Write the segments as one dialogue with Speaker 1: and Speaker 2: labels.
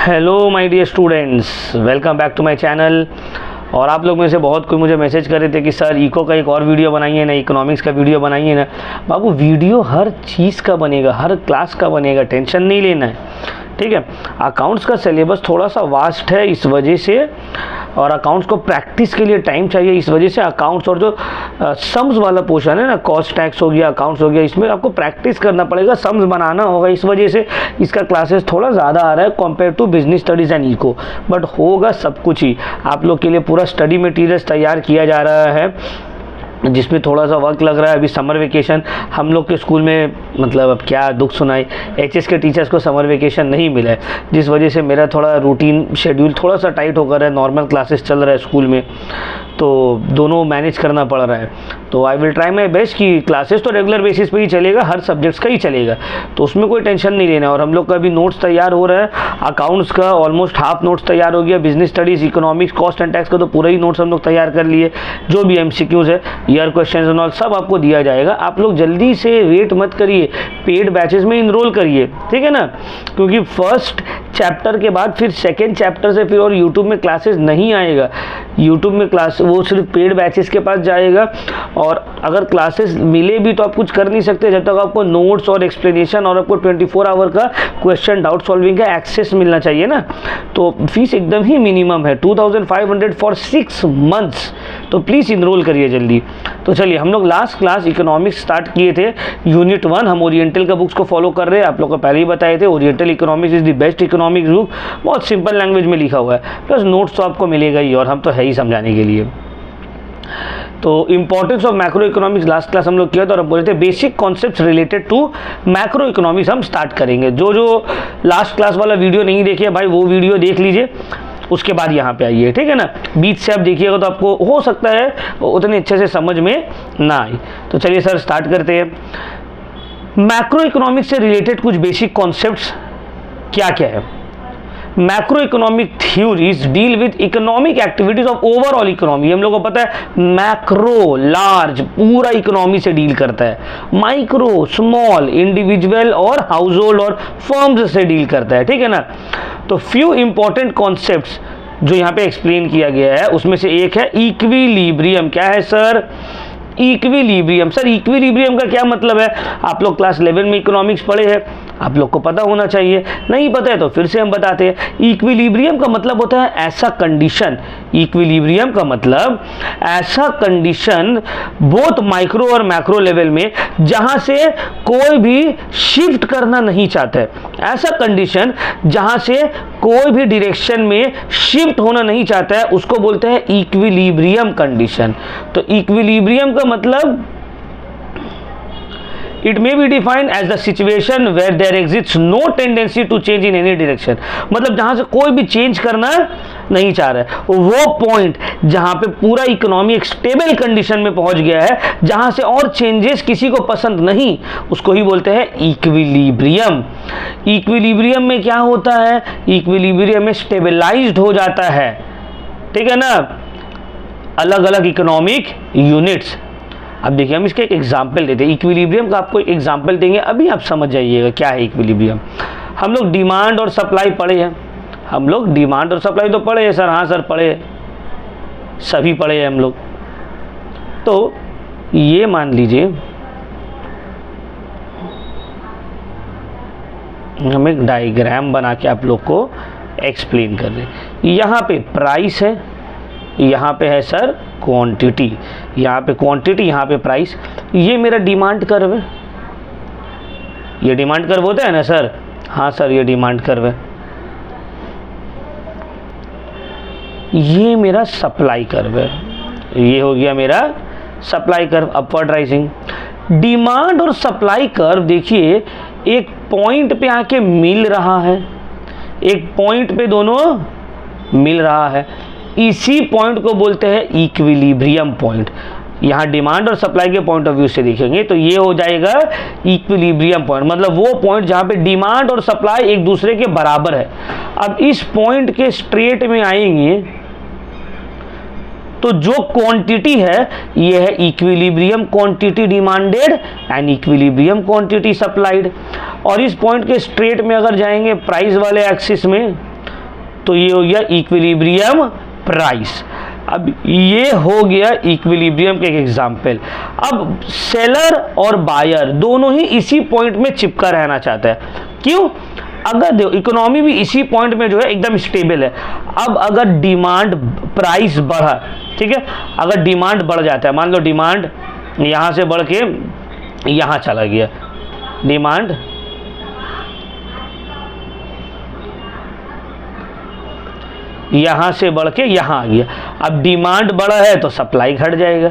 Speaker 1: Hello my dear students, welcome back to my channel. और आप लोग में से बहुत कोई मुझे मैसेज कर रहे थे कि सर इको का एक और वीडियो बनाइए ना, इकोनॉमिक्स का वीडियो बनाइए ना। बाबू वीडियो हर चीज़ का बनेगा, हर क्लास का बनेगा, टेंशन नहीं लेना है, ठीक है। अकाउंट्स का सिलेबस थोड़ा सा वास्ट है इस वजह से, और अकाउंट्स को प्रैक्टिस के लिए टाइम चाहिए, इस वजह से अकाउंट्स और जो सम्स वाला पोर्शन है ना, कॉस्ट टैक्स हो गया, अकाउंट्स हो गया, इसमें आपको प्रैक्टिस करना पड़ेगा, सम्स बनाना होगा। इस वजह से इसका क्लासेस थोड़ा ज़्यादा आ रहा है compare to business studies and eco, but होगा सब कुछ ही। आप लोग के लिए पूरा स्टडी मटेरियल्स तैयार किया जा रहा है, जिसमें थोड़ा सा वक्त लग रहा है। अभी समर वेकेशन हम लोग के स्कूल में, मतलब अब क्या दुख सुनाई, एचएस के टीचर्स को समर वेकेशन नहीं मिला है, जिस वजह से मेरा थोड़ा रूटीन शेड्यूल थोड़ा सा टाइट होकर है। नॉर्मल क्लासेस चल रहा है स्कूल में, तो दोनों मैनेज करना पड़ रहा है। तो I will try my best कि क्लासेस तो रेगुलर बेसिस पे ही चलेगा, हर सब्जेक्ट्स का ही चलेगा, तो उसमें कोई टेंशन नहीं लेना। और हम लोग का अभी नोट्स तैयार हो रहा है, अकाउंट्स का ऑलमोस्ट हाफ नोट्स तैयार हो गया, business studies, economics, cost and tax का तो पूरा ही नोट्स हम लोग तैयार कर लिए। जो भी एमसीक्यूज़ है, ईयर क्वेश्चंस एंड ऑल, सब आपको दिया जाएगा। आप लोग जल्दी से वेट मत करिए, पेड बैचेस में इनरोल करिए, ठीक है ना, क्योंकि फर्स्ट चैप्टर के बाद फिर सेकेंड चैप्टर से फिर और यूट्यूब में क्लासेस नहीं आएगा। यूट्यूब में क्लास वो सिर्फ पेड बैचेस के पास जाएगा, और अगर क्लासेस मिले भी तो आप कुछ कर नहीं सकते जब तक आपको नोट्स और एक्सप्लेनेशन और आपको 24 आवर का क्वेश्चन डाउट सॉल्विंग का एक्सेस मिलना चाहिए ना। तो फीस एकदम ही मिनिमम है, 2500 फॉर 6 मंथ्स, तो प्लीज़ इनरोल करिए जल्दी। तो चलिए, हम लोग लास्ट क्लास इकोनॉमिक्स स्टार्ट किए थे, यूनिट 1। हम ओरिएंटल का बुक्स को फॉलो कर रहे हैं, आप लोग को पहले ही बताए थे। Oriental economics is the best economics book, बहुत सिंपल लैंग्वेज में लिखा हुआ है, प्लस नोट्स तो आपको मिलेगा ही, और हम तो है ही समझाने के लिए। तो importance of macro economics last class हम लोग किया था, और अब बोले थे basic concepts related to macro economics हम स्टार्ट करेंगे। जो लास्ट क्लास वाला वीडियो नहीं देखे भाई, वो वीडियो देख लीजिए, उसके बाद यहाँ पे आइए, ठीक है ना। बीच से आप देखिएगा तो आपको हो सकता है उतने अच्छे से समझ में ना आए। तो चलिए सर स्टार्ट करते हैं। मैक्रो इकोनॉमिक्स से रिलेटेड कुछ बेसिक कॉन्सेप्ट्स क्या क्या है। Macro economic theories deal with economic activities of overall economy. हम लोग को पता है मैक्रो लार्ज, पूरा इकोनॉमी से डील करता है, माइक्रो स्मॉल, इंडिविजुअल और हाउस होल्ड और फर्म्स से डील करता है, ठीक है ना। तो फ्यू इंपॉर्टेंट कॉन्सेप्ट्स जो यहाँ पे एक्सप्लेन किया गया है, उसमें से एक है इक्विलिब्रियम। क्या है सर? इक्विलिब्रियम। सर इक्विलिब्रियम का क्या मतलब है? आप लोग क्लास 11 में इकोनॉमिक्स पढ़े हैं, आप लोग को पता होना चाहिए, नहीं पता है तो फिर से हम बताते हैं। इक्विलिब्रियम का मतलब होता है ऐसा कंडीशन, इक्विलिब्रियम का मतलब ऐसा कंडीशन बोथ माइक्रो और मैक्रो लेवल में जहां से कोई भी शिफ्ट करना नहीं चाहता है, ऐसा कंडीशन जहां से कोई भी डायरेक्शन में शिफ्ट होना नहीं चाहता है, उसको बोलते हैं इक्विलिब्रियम कंडीशन। तो इक्विलिब्रियम का मतलब it may be defined as the situation where there exists no tendency to change in any direction। मतलब जहां से कोई भी चेंज करना नहीं चाह रहा है, वो पॉइंट जहां पे पूरा इकोनॉमी एक स्टेबल कंडीशन में पहुंच गया है, जहां से और चेंजेस किसी को पसंद नहीं, उसको ही बोलते हैं इक्विलिब्रियम। इक्विलिब्रियम में क्या होता है? इक्विलिब्रियम में स्टेबलाइज्ड हो जाता है, ठीक है ना, अलग अलग इकोनॉमिक यूनिट्स। अब देखिए, हम इसका एक एग्जाम्पल देते हैं। इक्विलिब्रियम का आपको एग्जाम्पल देंगे, अभी आप समझ जाइएगा क्या है इक्विलिब्रियम। हम लोग डिमांड और सप्लाई पढ़े हैं, हम लोग डिमांड और सप्लाई तो पढ़े हैं सर। हाँ सर पढ़े, सभी पढ़े हैं हम लोग। तो ये मान लीजिए हम एक डायग्राम बना के आप लोग को एक्सप्लेन कर रहे हैं। यहाँ पे प्राइस है, यहाँ पे है सर क्वांटिटी, यहाँ पे क्वांटिटी, यहाँ पे प्राइस। ये मेरा डिमांड कर्व है, ये डिमांड कर्व होता है ना सर? हाँ सर, ये डिमांड कर्व है। ये मेरा सप्लाई कर्व है, ये हो गया मेरा supply curve, upward rising. Demand और सप्लाई कर्व देखिए एक पॉइंट पे आके मिल रहा है, एक पॉइंट पे दोनों मिल रहा है, इसी पॉइंट को बोलते हैं इक्विलिब्रियम पॉइंट। यहाँ डिमांड और सप्लाई के पॉइंट ऑफ व्यू से देखेंगे तो ये हो जाएगा इक्विलिब्रियम पॉइंट, मतलब वो पॉइंट जहाँ पे डिमांड और सप्लाई एक दूसरे के बराबर है। अब इस पॉइंट के स्ट्रेट में आएंगे तो जो क्वांटिटी है ये है equilibrium quantity demanded and equilibrium quantity supplied. और इस पॉइंट के स्ट्रेट में अगर जाएंगे प्राइस वाले एक्सिस में तो ये हो गया इक्विलिब्रियम प्राइस। अब ये हो गया इक्विलिब्रियम के एक एग्जाम्पल। अब सेलर और बायर दोनों ही इसी पॉइंट में चिपका रहना चाहता है। क्यों? अगर देखो इकोनॉमी भी इसी पॉइंट में जो है एकदम स्टेबल है। अब अगर डिमांड प्राइस बढ़ा, ठीक है, अगर डिमांड बढ़ जाता है, मान लो डिमांड यहां से बढ़ के यहां चला गया, डिमांड यहां से बढ़ के यहां आ गया। अब डिमांड बढ़ा है तो सप्लाई घट जाएगा,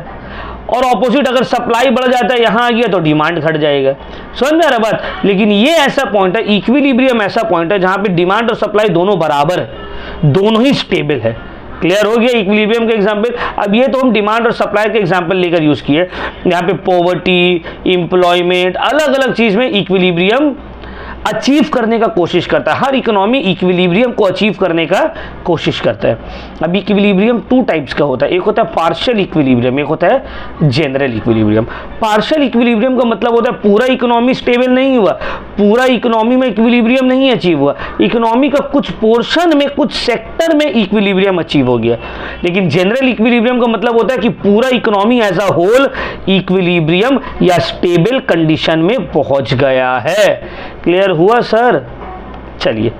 Speaker 1: और ऑपोजिट अगर सप्लाई बढ़ जाता है यहां आ गया तो डिमांड घट जाएगा। समझ में आ रहा बात? लेकिन ये ऐसा पॉइंट है, इक्विलिब्रियम ऐसा पॉइंट है जहां पे डिमांड और सप्लाई दोनों बराबर है, दोनों ही स्टेबल है। क्लियर हो गया इक्विलिब्रियम का एग्जांपल। अब ये तो हम डिमांड और सप्लाई के एग्जांपल लेकर यूज किए। यहाँ पे पॉवर्टी, एम्प्लॉयमेंट, अलग अलग चीज में इक्विलिब्रियम अचीव करने का कोशिश करता है। हर इकोनॉमी इक्विलिब्रियम को अचीव करने का कोशिश करता है। अब इक्विलिब्रियम टू टाइप्स का होता है, एक होता है पार्शियल इक्विलिब्रियम, एक होता है जनरल इक्विलिब्रियम। पार्शियल इक्विलिब्रियम का मतलब होता है पूरा इकोनॉमी स्टेबल नहीं हुआ, पूरा इकोनॉमी में इक्विलिब्रियम नहीं अचीव हुआ, इकोनॉमी का कुछ पोर्शन में, कुछ सेक्टर में इक्विलिब्रियम अचीव हो गया। लेकिन जनरल इक्विलिब्रियम का मतलब होता है कि पूरा economy as a whole equilibrium या स्टेबल कंडीशन में पहुंच गया है। क्लियर हुआ सर? चलिए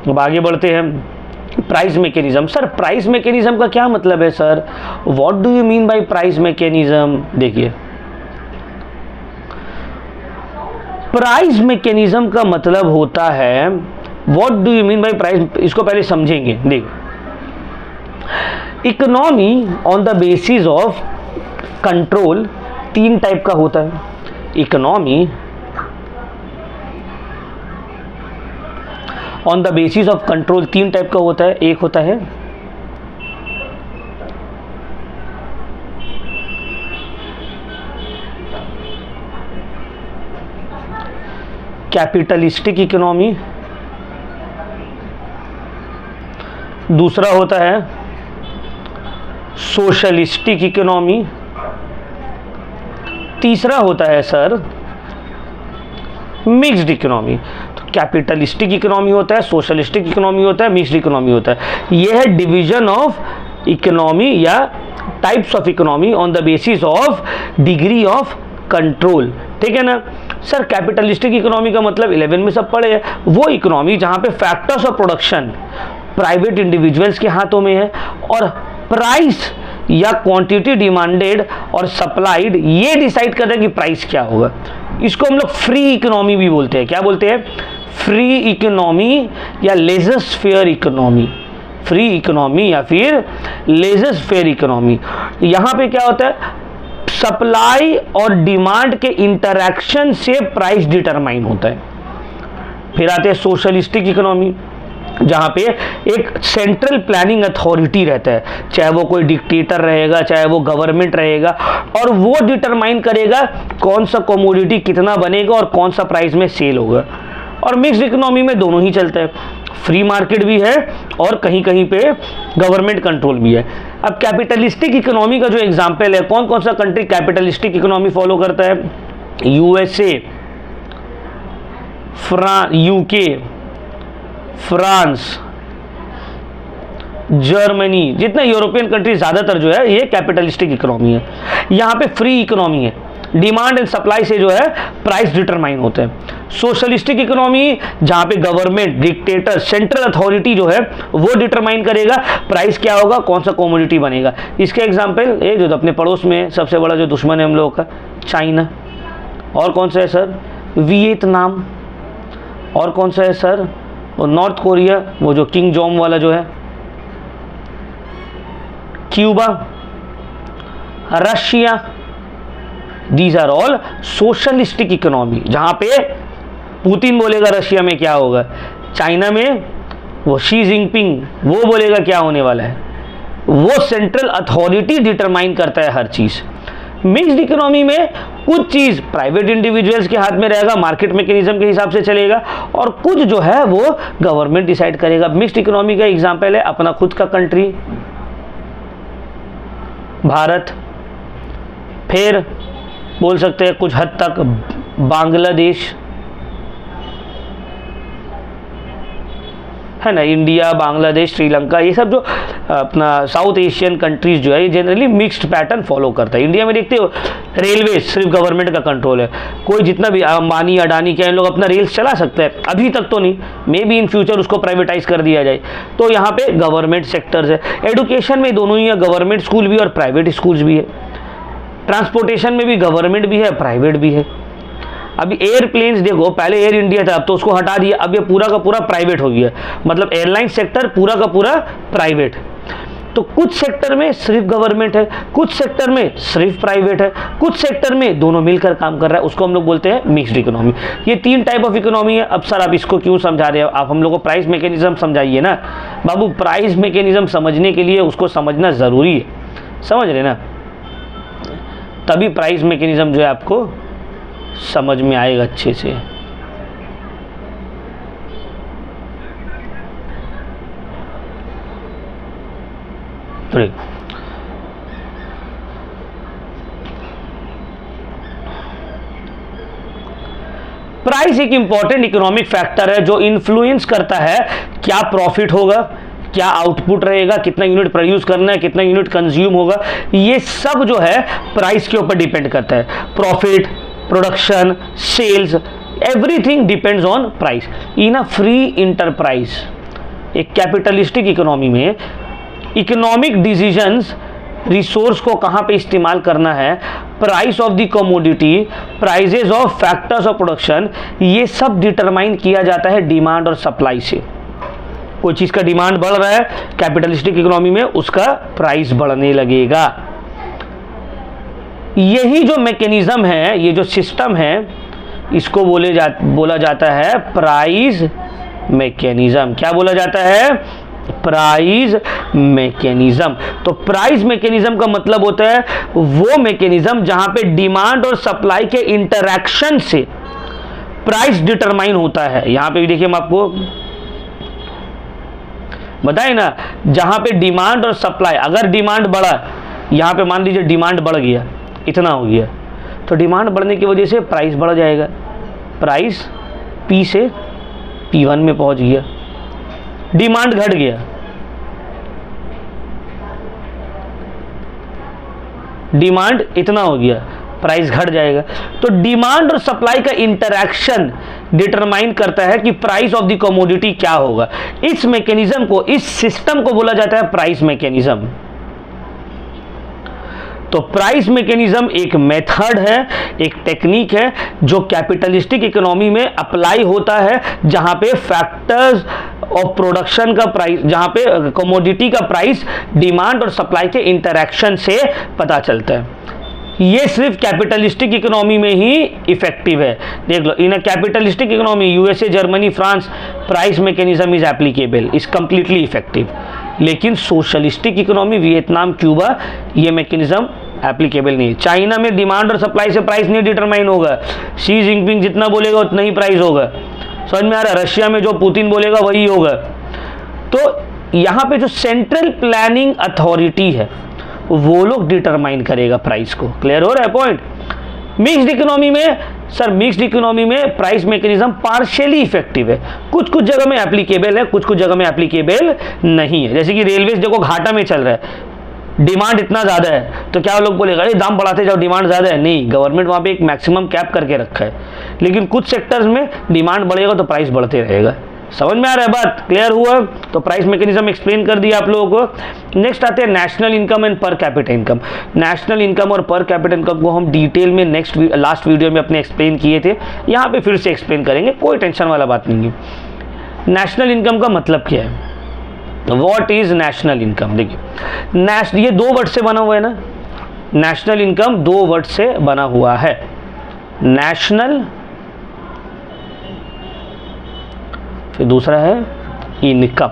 Speaker 1: अब आगे बढ़ते हैं। Price mechanism. Sir price mechanism का क्या मतलब है sir? What do you mean by price mechanism? देखिए प्राइस मैकेनिज्म का मतलब होता है, what do you mean by price, इसको पहले समझेंगे। देखिए economy on the basis of control तीन टाइप का होता है। Economy on the basis of control तीन टाइप का होता है। एक होता है कैपिटलिस्टिक इकोनॉमी, दूसरा होता है सोशलिस्टिक इकोनॉमी, तीसरा होता है sir mixed economy. Capitalistic economy होता है, सोशलिस्टिक इकोनॉमी होता है, मिक्स्ड इकोनॉमी होता है। यह है डिवीजन ऑफ इकोनॉमी या types of economy on the basis of degree of control. ठीक है ना सर? कैपिटलिस्टिक इकोनॉमी का मतलब 11 में सब पढ़े हैं, वो इकोनॉमी जहां पे factors of production private individuals के हाथों में है और प्राइस या क्वांटिटी डिमांडेड और सप्लाइड ये डिसाइड कर रहे हैं कि प्राइस क्या होगा। इसको हम लोग फ्री इकोनॉमी भी बोलते हैं। क्या बोलते हैं? फ्री इकोनॉमी या laissez faire economy. Free economy या फिर लेजर्स फेयर इकोनॉमी। यहां पे क्या होता है? सप्लाई और डिमांड के इंटरैक्शन से प्राइस डिटरमाइन होता है। फिर आते हैं सोशलिस्टिक इकोनॉमी, जहां पे एक सेंट्रल प्लानिंग अथॉरिटी रहता है, चाहे वो कोई डिक्टेटर रहेगा, चाहे वो गवर्नमेंट रहेगा, और वो डिटरमाइन करेगा कौन सा कमोडिटी कितना बनेगा और कौन सा प्राइस में सेल होगा। और मिक्स्ड इकोनॉमी में दोनों ही चलता है, फ्री मार्केट भी है और कहीं कहीं पे गवर्नमेंट कंट्रोल भी है। अब कैपिटलिस्टिक इकोनॉमी का जो एग्जांपल है, कौन कौन सा कंट्री कैपिटलिस्टिक इकोनॉमी फॉलो करता है? यूएसए, यूके, फ्रांस, जर्मनी, जितना यूरोपियन कंट्री ज्यादातर जो है ये कैपिटलिस्टिक इकोनॉमी है। यहां पे फ्री इकोनॉमी है, डिमांड एंड सप्लाई से जो है प्राइस डिटरमाइन होते हैं। सोशलिस्टिक इकोनॉमी जहां पे गवर्नमेंट, डिक्टेटर, सेंट्रल अथॉरिटी जो है वो डिटरमाइन करेगा प्राइस क्या होगा, कौन सा कमोडिटी बनेगा। इसके एग्जांपल ये जो अपने पड़ोस में सबसे बड़ा जो दुश्मन है हम लोगों का, चाइना। और कौन सा है सर? वियतनाम। और कौन सा है सर? और नॉर्थ कोरिया, वो जो किंग जोंग वाला जो है, Cuba, Russia. These are all socialistic economy, जहां पे पुतिन बोलेगा रशिया में क्या होगा, चाइना में वो शी जिनपिंग वो बोलेगा क्या होने वाला है। वो सेंट्रल अथॉरिटी डिटरमाइन करता है हर चीज। मिक्स्ड इकोनॉमी में कुछ चीज प्राइवेट इंडिविजुअल्स के हाथ में रहेगा, मार्केट मैकेनिज्म के हिसाब से चलेगा, और कुछ जो है वो गवर्नमेंट डिसाइड करेगा। मिक्स्ड इकोनॉमी का एग्जांपल है अपना खुद का कंट्री भारत, फिर बोल सकते हैं कुछ हद तक बांग्लादेश, है ना, इंडिया, बांग्लादेश, श्रीलंका, ये सब जो अपना साउथ एशियन कंट्रीज जो है ये जनरली मिक्स्ड पैटर्न फॉलो करता है। इंडिया में देखते हो रेलवे सिर्फ गवर्नमेंट का कंट्रोल है, कोई जितना भी अंबानी अडानी क्या इन लोग अपना रेल्स चला सकते हैं, अभी तक तो नहीं, मे बी इन फ्यूचर उसको प्राइवेटाइज कर दिया जाए। तो यहाँ पे गवर्नमेंट सेक्टर्स है। एडुकेशन में दोनों ही है, गवर्नमेंट स्कूल भी और प्राइवेट स्कूल्स भी है। ट्रांसपोर्टेशन में भी गवर्नमेंट भी है, प्राइवेट भी है। अभी एयरप्लेन्स देखो, पहले एयर इंडिया था, अब तो उसको हटा दिया, अब ये पूरा का पूरा प्राइवेट हो गया, मतलब एयरलाइन सेक्टर पूरा का पूरा प्राइवेट। तो कुछ सेक्टर में सिर्फ गवर्नमेंट है, कुछ सेक्टर में सिर्फ प्राइवेट है, कुछ सेक्टर में दोनों मिलकर काम कर रहा है, उसको हम लोग बोलते हैं मिक्स्ड इकोनॉमी। ये 3 टाइप ऑफ इकोनॉमी है। अब सर आप इसको क्यों समझा रहे हो, आप हम लोग को प्राइस मैकेनिज्म समझाइए ना। बाबू प्राइस मैकेनिज्म समझने के लिए उसको समझना ज़रूरी है, समझ रहे ना, तभी प्राइस मैकेनिज्म जो है आपको समझ में आएगा अच्छे से। प्राइस एक इंपॉर्टेंट इकोनॉमिक फैक्टर है जो इन्फ्लुएंस करता है क्या प्रॉफिट होगा, क्या आउटपुट रहेगा, कितना यूनिट प्रोड्यूस करना है, कितना यूनिट कंज्यूम होगा, ये सब जो है प्राइस के ऊपर डिपेंड करता है। Profit, production, sales, everything depends on price. In a free enterprise, एक कैपिटलिस्टिक इकोनॉमी में इकोनॉमिक डिसीजंस रिसोर्स को कहाँ पे इस्तेमाल करना है, price of the commodity, prices of factors of production, ये सब डिटरमाइन किया जाता है डिमांड और सप्लाई से। कोई चीज़ का डिमांड बढ़ रहा है कैपिटलिस्टिक इकोनॉमी में, उसका प्राइस बढ़ने लगेगा। यही जो मैकेनिज्म है, ये जो सिस्टम है, इसको बोला जाता है प्राइस मैकेनिज्म। क्या बोला जाता है? Price mechanism. तो प्राइस मैकेनिज्म का मतलब होता है वो मैकेनिज्म जहां पे डिमांड और सप्लाई के इंटरैक्शन से प्राइस डिटरमाइन होता है। यहां पे भी देखिए, हम आपको बताए ना, जहां पे डिमांड और सप्लाई, अगर डिमांड बढ़ा, यहां पे मान लीजिए डिमांड बढ़ गया, इतना हो गया, तो डिमांड बढ़ने की वजह से प्राइस बढ़ जाएगा। प्राइस P से P1 में पहुंच गया, डिमांड घट गया, डिमांड इतना हो गया, प्राइस घट जाएगा। तो डिमांड और सप्लाई का इंटरैक्शन डिटरमाइन करता है कि प्राइस ऑफ द कमोडिटी क्या होगा। इस मैकेनिज्म को, इस सिस्टम को बोला जाता है प्राइस मैकेनिज्म। तो प्राइस मैकेनिज्म एक मेथड है, एक टेक्निक है जो कैपिटलिस्टिक इकोनॉमी में अप्लाई होता है, जहां पे फैक्टर्स ऑफ प्रोडक्शन का प्राइस, जहां पे कमोडिटी का प्राइस डिमांड और सप्लाई के इंटरैक्शन से पता चलता है। ये सिर्फ कैपिटलिस्टिक इकोनॉमी में ही इफेक्टिव है। देख लो, in a capitalistic economy USA, Germany, France, price mechanism is applicable, is completely effective. लेकिन सोशलिस्टिक इकोनॉमी, वियतनाम, क्यूबा, ये मैकेनिज्म एप्लीकेबल नहीं है। चाइना में डिमांड और सप्लाई से प्राइस नहीं डिटरमाइन होगा, शी जिनपिंग जितना बोलेगा उतना ही प्राइस होगा। समझ में आ रहा है? रशिया में जो पुतिन बोलेगा वही होगा। तो यहाँ पे जो सेंट्रल प्लानिंग अथॉरिटी है वो लोग डिटरमाइन करेगा प्राइस को। क्लियर हो रहा है पॉइंट? मिक्स्ड इकोनॉमी में, सर मिक्स्ड इकोनॉमी में प्राइस मैकेनिज्म पार्शियली इफेक्टिव है, कुछ कुछ जगह में एप्लीकेबल है, कुछ कुछ जगह में एप्लीकेबल नहीं है। जैसे कि रेलवे देखो घाटा में चल रहा है, डिमांड इतना ज़्यादा है, तो क्या लोग बोलेगा अरे दाम बढ़ाते जाओ, डिमांड ज़्यादा है? नहीं, गवर्नमेंट वहाँ पे एक मैक्सिमम कैप करके रखा है। लेकिन कुछ सेक्टर्स में डिमांड बढ़ेगा तो प्राइस बढ़ते रहेगा। समझ में आ रहा है बात? क्लियर हुआ? तो प्राइस मैकेनिज्म एक्सप्लेन कर दिया आप लोगों को। नेक्स्ट आते हैं नेशनल इनकम एंड पर कैपिटा इनकम। नेशनल इनकम और पर कैपिटा इनकम को हम डिटेल में लास्ट वीडियो में अपने एक्सप्लेन किए थे, यहाँ पे फिर से एक्सप्लेन करेंगे, कोई टेंशन वाला बात नहीं है। नेशनल इनकम का मतलब क्या है? What is national income? देखिए, ये 2 वर्ड से बना हुआ है ना, नेशनल इनकम 2 वर्ड से बना हुआ है। नेशनल, फिर दूसरा है इनकम।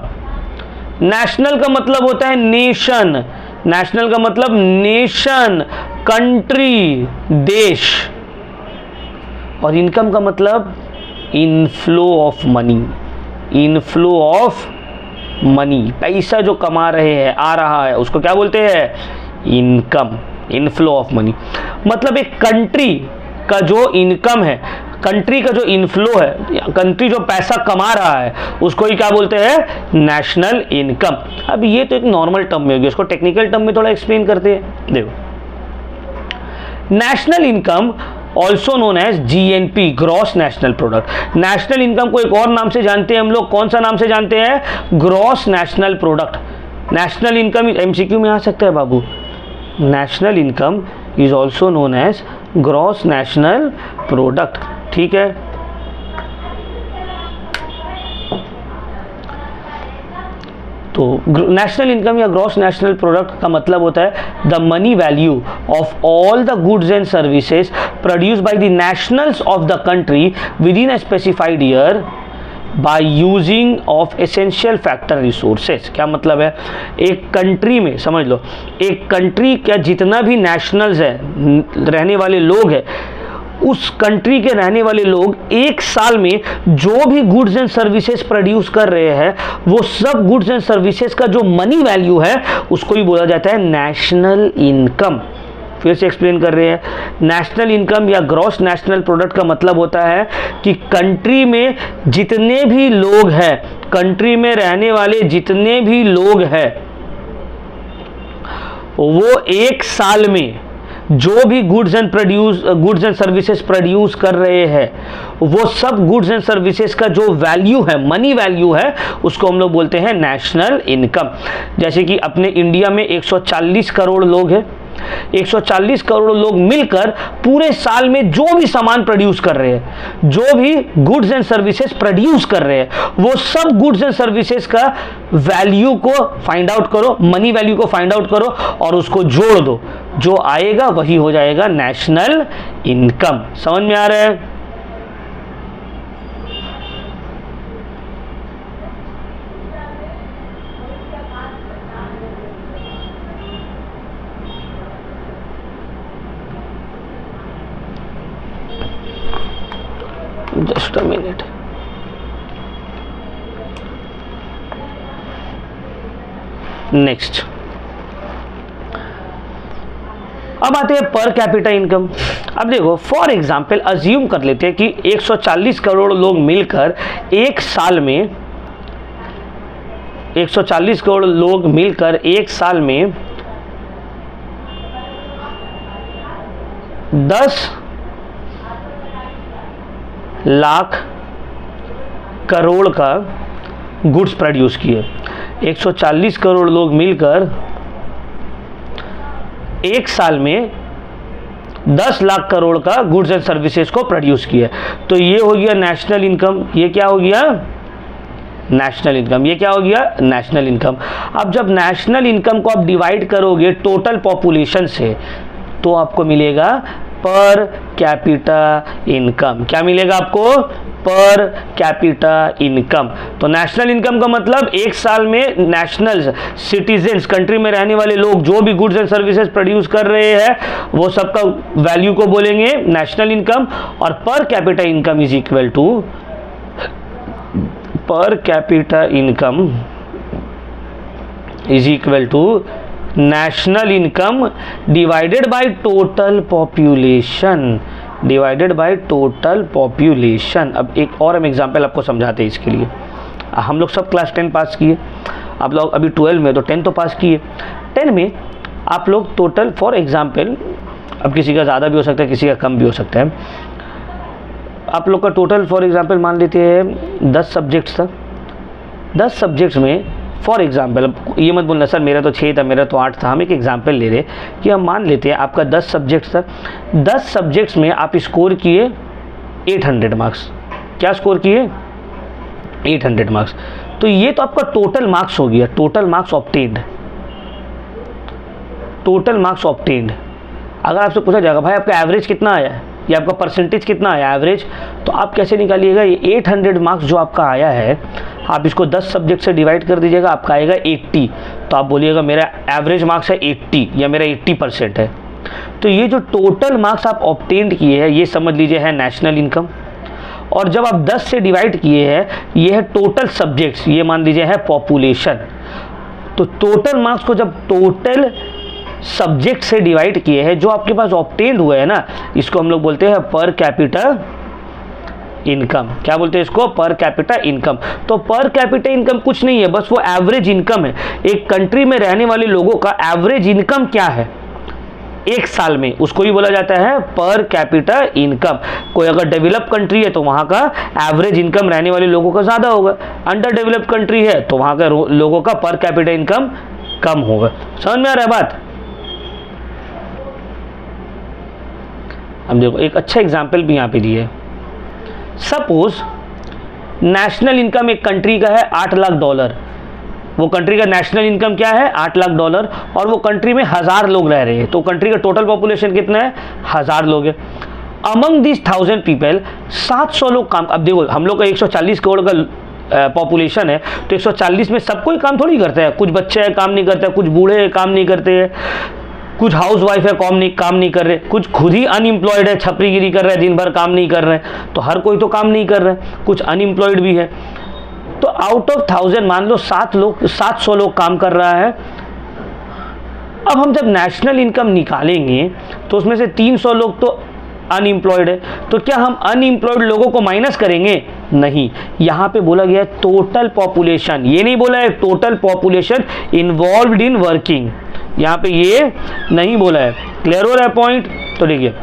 Speaker 1: नेशनल का मतलब होता है नेशन, नेशनल का मतलब नेशन, कंट्री, देश। और इनकम का मतलब inflow of money, inflow of money, पैसा जो कमा रहे हैं, आ रहा है, उसको क्या बोलते हैं? Income, inflow of money. मतलब एक कंट्री का जो इनकम है, कंट्री का जो इनफ्लो है, कंट्री जो पैसा कमा रहा है, उसको ही क्या बोलते हैं, नेशनल इनकम। अब ये तो एक नॉर्मल टर्म में होगी, इसको टेक्निकल टर्म में थोड़ा एक्सप्लेन करते हैं। देखो, national income also known as GNP, gross national product. National income को एक और नाम से जानते हैं हम लोग, कौन सा नाम से जानते हैं, gross national product. National income MCQ में आ सकता है बाबू, national income is also known as gross national product, ठीक है। तो नेशनल इनकम या ग्रॉस नेशनल प्रोडक्ट का मतलब होता है the money value of all the goods and services produce by the nationals of the country within a specified year by using of essential factor resources. क्या मतलब है, एक country में समझ लो, एक कंट्री का जितना भी नेशनल्स है, रहने वाले लोग हैं, उस कंट्री के रहने वाले लोग एक साल में जो भी गुड्स एंड सर्विसेज प्रोड्यूस कर रहे हैं, वो सब गुड्स एंड सर्विसेज का जो मनी वैल्यू है उसको ही बोला जाता है नेशनल इनकम। फिर से एक्सप्लेन कर रहे हैं, नेशनल इनकम या ग्रॉस नेशनल प्रोडक्ट का मतलब होता है कि कंट्री में जितने भी लोग हैं, कंट्री में रहने वाले जितने भी लोग हैं, वो एक साल में जो भी गुड्स एंड सर्विसेज प्रोड्यूस कर रहे हैं, वो सब गुड्स एंड सर्विसेज का जो वैल्यू है, मनी वैल्यू है, उसको हम लोग बोलते हैं नेशनल इनकम। जैसे कि अपने इंडिया में 140 करोड़ लोग हैं, 140 करोड़ लोग मिलकर पूरे साल में जो भी सामान प्रोड्यूस कर रहे हैं, जो भी गुड्स एंड सर्विसेज प्रोड्यूस कर रहे हैं, वो सब गुड्स एंड सर्विसेज का वैल्यू को फाइंड आउट करो, मनी वैल्यू को फाइंड आउट करो और उसको जोड़ दो, जो आएगा वही हो जाएगा नेशनल इनकम। समझ में आ रहा है? Just a minute. नेक्स्ट, अब आते हैं पर कैपिटा इनकम। अब देखो, फॉर एग्जांपल अज्यूम कर लेते हैं कि 140 करोड़ लोग मिलकर एक साल में 140 करोड़ लोग मिलकर एक साल में 10 लाख करोड़ का गुड्स प्रोड्यूस किए। 140 करोड़ लोग मिलकर एक साल में 10 लाख करोड़ का गुड्स एंड सर्विसेज को प्रोड्यूस किया। तो ये हो गया नेशनल इनकम। ये क्या हो गया? National income. ये क्या हो गया? National income. अब जब नेशनल इनकम को आप डिवाइड करोगे टोटल पॉपुलेशन से, तो आपको मिलेगा पर कैपिटा इनकम। क्या मिलेगा आपको? पर कैपिटा इनकम। तो नेशनल इनकम का मतलब एक साल में नेशनल्स, सिटीजन्स, कंट्री में रहने वाले लोग जो भी गुड्स एंड सर्विसेज प्रोड्यूस कर रहे हैं, वो सबका वैल्यू को बोलेंगे नेशनल इनकम। और per capita income is equal to, per capita income is equal to national income divided by total population, divided by total population. अब एक और हम एग्जांपल आपको समझाते हैं इसके लिए। हम लोग सब क्लास 10 पास किए, आप लोग अभी 12 में, तो 10 तो पास किए। 10 में आप लोग टोटल, फॉर एग्जांपल, अब किसी का ज़्यादा भी हो सकता है, किसी का कम भी हो सकता है, आप लोग का टोटल फॉर एग्जांपल मान लेते हैं 10 सब्जेक्ट्स था। 10 सब्जेक्ट्स में फॉर एग्जाम्पल, ये मत बोलना सर मेरा तो 6 था, मेरा तो 8 था, हम एक एग्जाम्पल ले रहे कि हम मान लेते हैं आपका 10 सब्जेक्ट्स था। 10 सब्जेक्ट्स में आप स्कोर किए 800 मार्क्स। क्या स्कोर किए? 800 मार्क्स। तो ये तो आपका टोटल मार्क्स हो गया, total marks obtained, total marks obtained. अगर आपसे पूछा जाएगा भाई आपका एवरेज कितना आया है या आपका परसेंटेज कितना आया एवरेज, तो आप कैसे निकालिएगा? ये 800 मार्क्स जो आपका आया है, आप इसको 10 सब्जेक्ट से डिवाइड कर दीजिएगा, आपका आएगा 80। तो आप बोलिएगा मेरा एवरेज मार्क्स है 80 या मेरा 80% है। तो ये जो टोटल मार्क्स आप ऑब्टेन्ड किए हैं, ये समझ लीजिए है नेशनल इनकम। और जब आप 10 से डिवाइड किए हैं, ये है टोटल सब्जेक्ट्स, ये मान लीजिए है पॉपुलेशन। तो टोटल मार्क्स को जब टोटल सब्जेक्ट से डिवाइड किए हैं, जो आपके पास ऑब्टेन्ड हुए हैं ना, इसको हम लोग बोलते हैं पर कैपिटा इनकम। क्या बोलते हैं इसको? पर कैपिटा इनकम। तो पर कैपिटा इनकम कुछ नहीं है, बस वो एवरेज इनकम है। एक कंट्री में रहने वाले लोगों का एवरेज इनकम क्या है एक साल में, उसको ही बोला जाता है पर कैपिटा इनकम। कोई अगर डेवलप कंट्री है तो वहां का एवरेज इनकम रहने वाले लोगों का ज्यादा होगा, अंडर डेवलप कंट्री है तो वहां का लोगों का पर कैपिटा इनकम कम होगा। समझ में आ रहा है बात? अब देखो एक अच्छा एग्जाम्पल भी यहां पे दिए है। सपोज नेशनल इनकम एक कंट्री का है $8 लाख। वो कंट्री का नेशनल इनकम क्या है? $8 लाख, और वो कंट्री में 1000 लोग रह रहे हैं। तो कंट्री का टोटल पॉपुलेशन कितना है? 1000 लोग है। अमंग दिस 1000 पीपल 700 लोग काम। अब देखो हम लोग का 140 करोड़ का पॉपुलेशन है, तो 140 में सब कोई काम थोड़ी करता है। कुछ बच्चे हैं काम नहीं करते, कुछ बूढ़े हैं काम नहीं करते हैं, कुछ हाउस वाइफ है काम नहीं कर रहे, कुछ खुद ही अनएम्प्लॉयड है, छपरीगिरी कर रहे हैं, दिन भर काम नहीं कर रहे हैं। तो हर कोई तो काम नहीं कर रहा है, कुछ अनएम्प्लॉयड भी है। तो आउट ऑफ 1000 मान लो 700 लोग काम कर रहा है। अब हम जब नेशनल इनकम निकालेंगे तो उसमें से 300 लोग तो अनएम्प्लॉयड है, तो क्या हम अनएम्प्लॉयड लोगों को माइनस करेंगे? नहीं, यहां पे बोला गया है टोटल पॉपुलेशन, ये नहीं बोला है total population involved in working, यहां पे ये नहीं बोला है। क्लियर हो रहा है पॉइंट? तो देखिए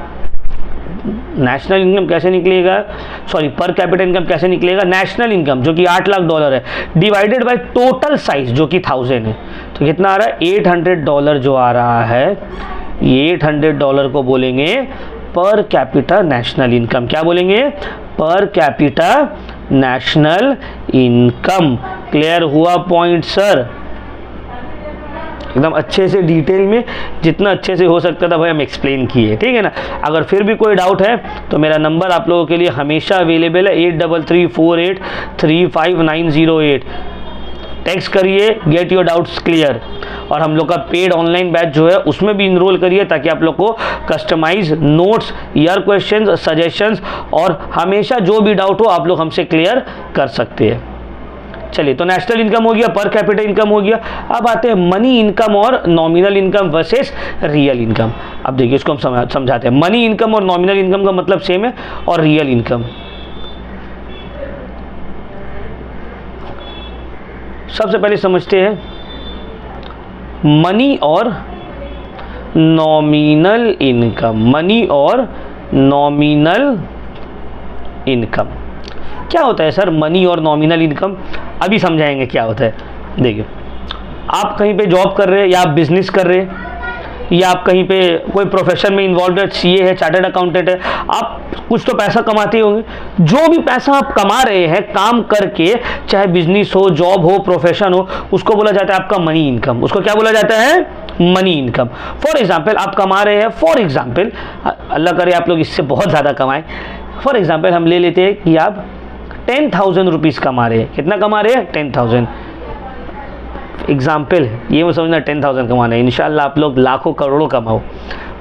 Speaker 1: नेशनल इनकम कैसे निकलेगा, सॉरी पर कैपिटा इनकम कैसे निकलेगा? नेशनल इनकम जो कि $8 लाख है डिवाइडेड बाय टोटल साइज जो कि 1000 है, तो कितना आ रहा है? $800 जो आ रहा है, ये $800 को बोलेंगे पर कैपिटा नेशनल इनकम। क्या बोलेंगे? Per capita national income. Clear हुआ पॉइंट सर? एकदम अच्छे से डिटेल में जितना अच्छे से हो सकता था भाई हम एक्सप्लेन किए, ठीक है ना। अगर फिर भी कोई डाउट है तो मेरा नंबर आप लोगों के लिए हमेशा अवेलेबल है 8334835908। टेक्स्ट करिए, गेट योर डाउट्स क्लियर। और हम लोग का पेड ऑनलाइन बैच जो है उसमें भी इनरोल करिए ताकि आप लोग को customize notes, year questions, suggestions और हमेशा जो भी डाउट हो आप लोग हमसे क्लियर कर सकते हैं। चलिए, तो नेशनल इनकम हो गया, पर कैपिटा इनकम हो गया। अब आते हैं मनी इनकम और nominal income versus real income. अब देखिए इसको हम समझाते हैं। मनी इनकम और नॉमिनल इनकम का मतलब सेम है, और रियल इनकम। सबसे पहले समझते हैं मनी और नॉमिनल इनकम। मनी और नॉमिनल इनकम क्या होता है सर? मनी और नॉमिनल इनकम अभी समझाएंगे क्या होता है। देखिए, आप कहीं पे जॉब कर रहे हैं, या आप बिजनेस कर रहे हैं, या आप कहीं पे कोई प्रोफेशन में इन्वॉल्व है, सीए है, चार्टर्ड अकाउंटेंट है, आप कुछ तो पैसा कमाते होंगे। जो भी पैसा आप कमा रहे हैं काम करके, चाहे बिजनेस हो, जॉब हो, प्रोफेशन हो, उसको बोला जाता है आपका मनी इनकम। उसको क्या बोला जाता है? Money income. फॉर एग्जाम्पल आप कमा रहे हैं, फॉर एग्जाम्पल अल्लाह करे आप लोग इससे बहुत ज़्यादा कमाएं। फॉर एग्जाम्पल हम ले लेते हैं कि आप 10,000 रुपीज़ कमा रहे हैं। कितना कमा रहे हैं? 10,000। एग्जाम्पल ये मैं समझना 10,000 कमाना है, इंशाल्लाह आप लोग लाखों करोड़ों कमाओ।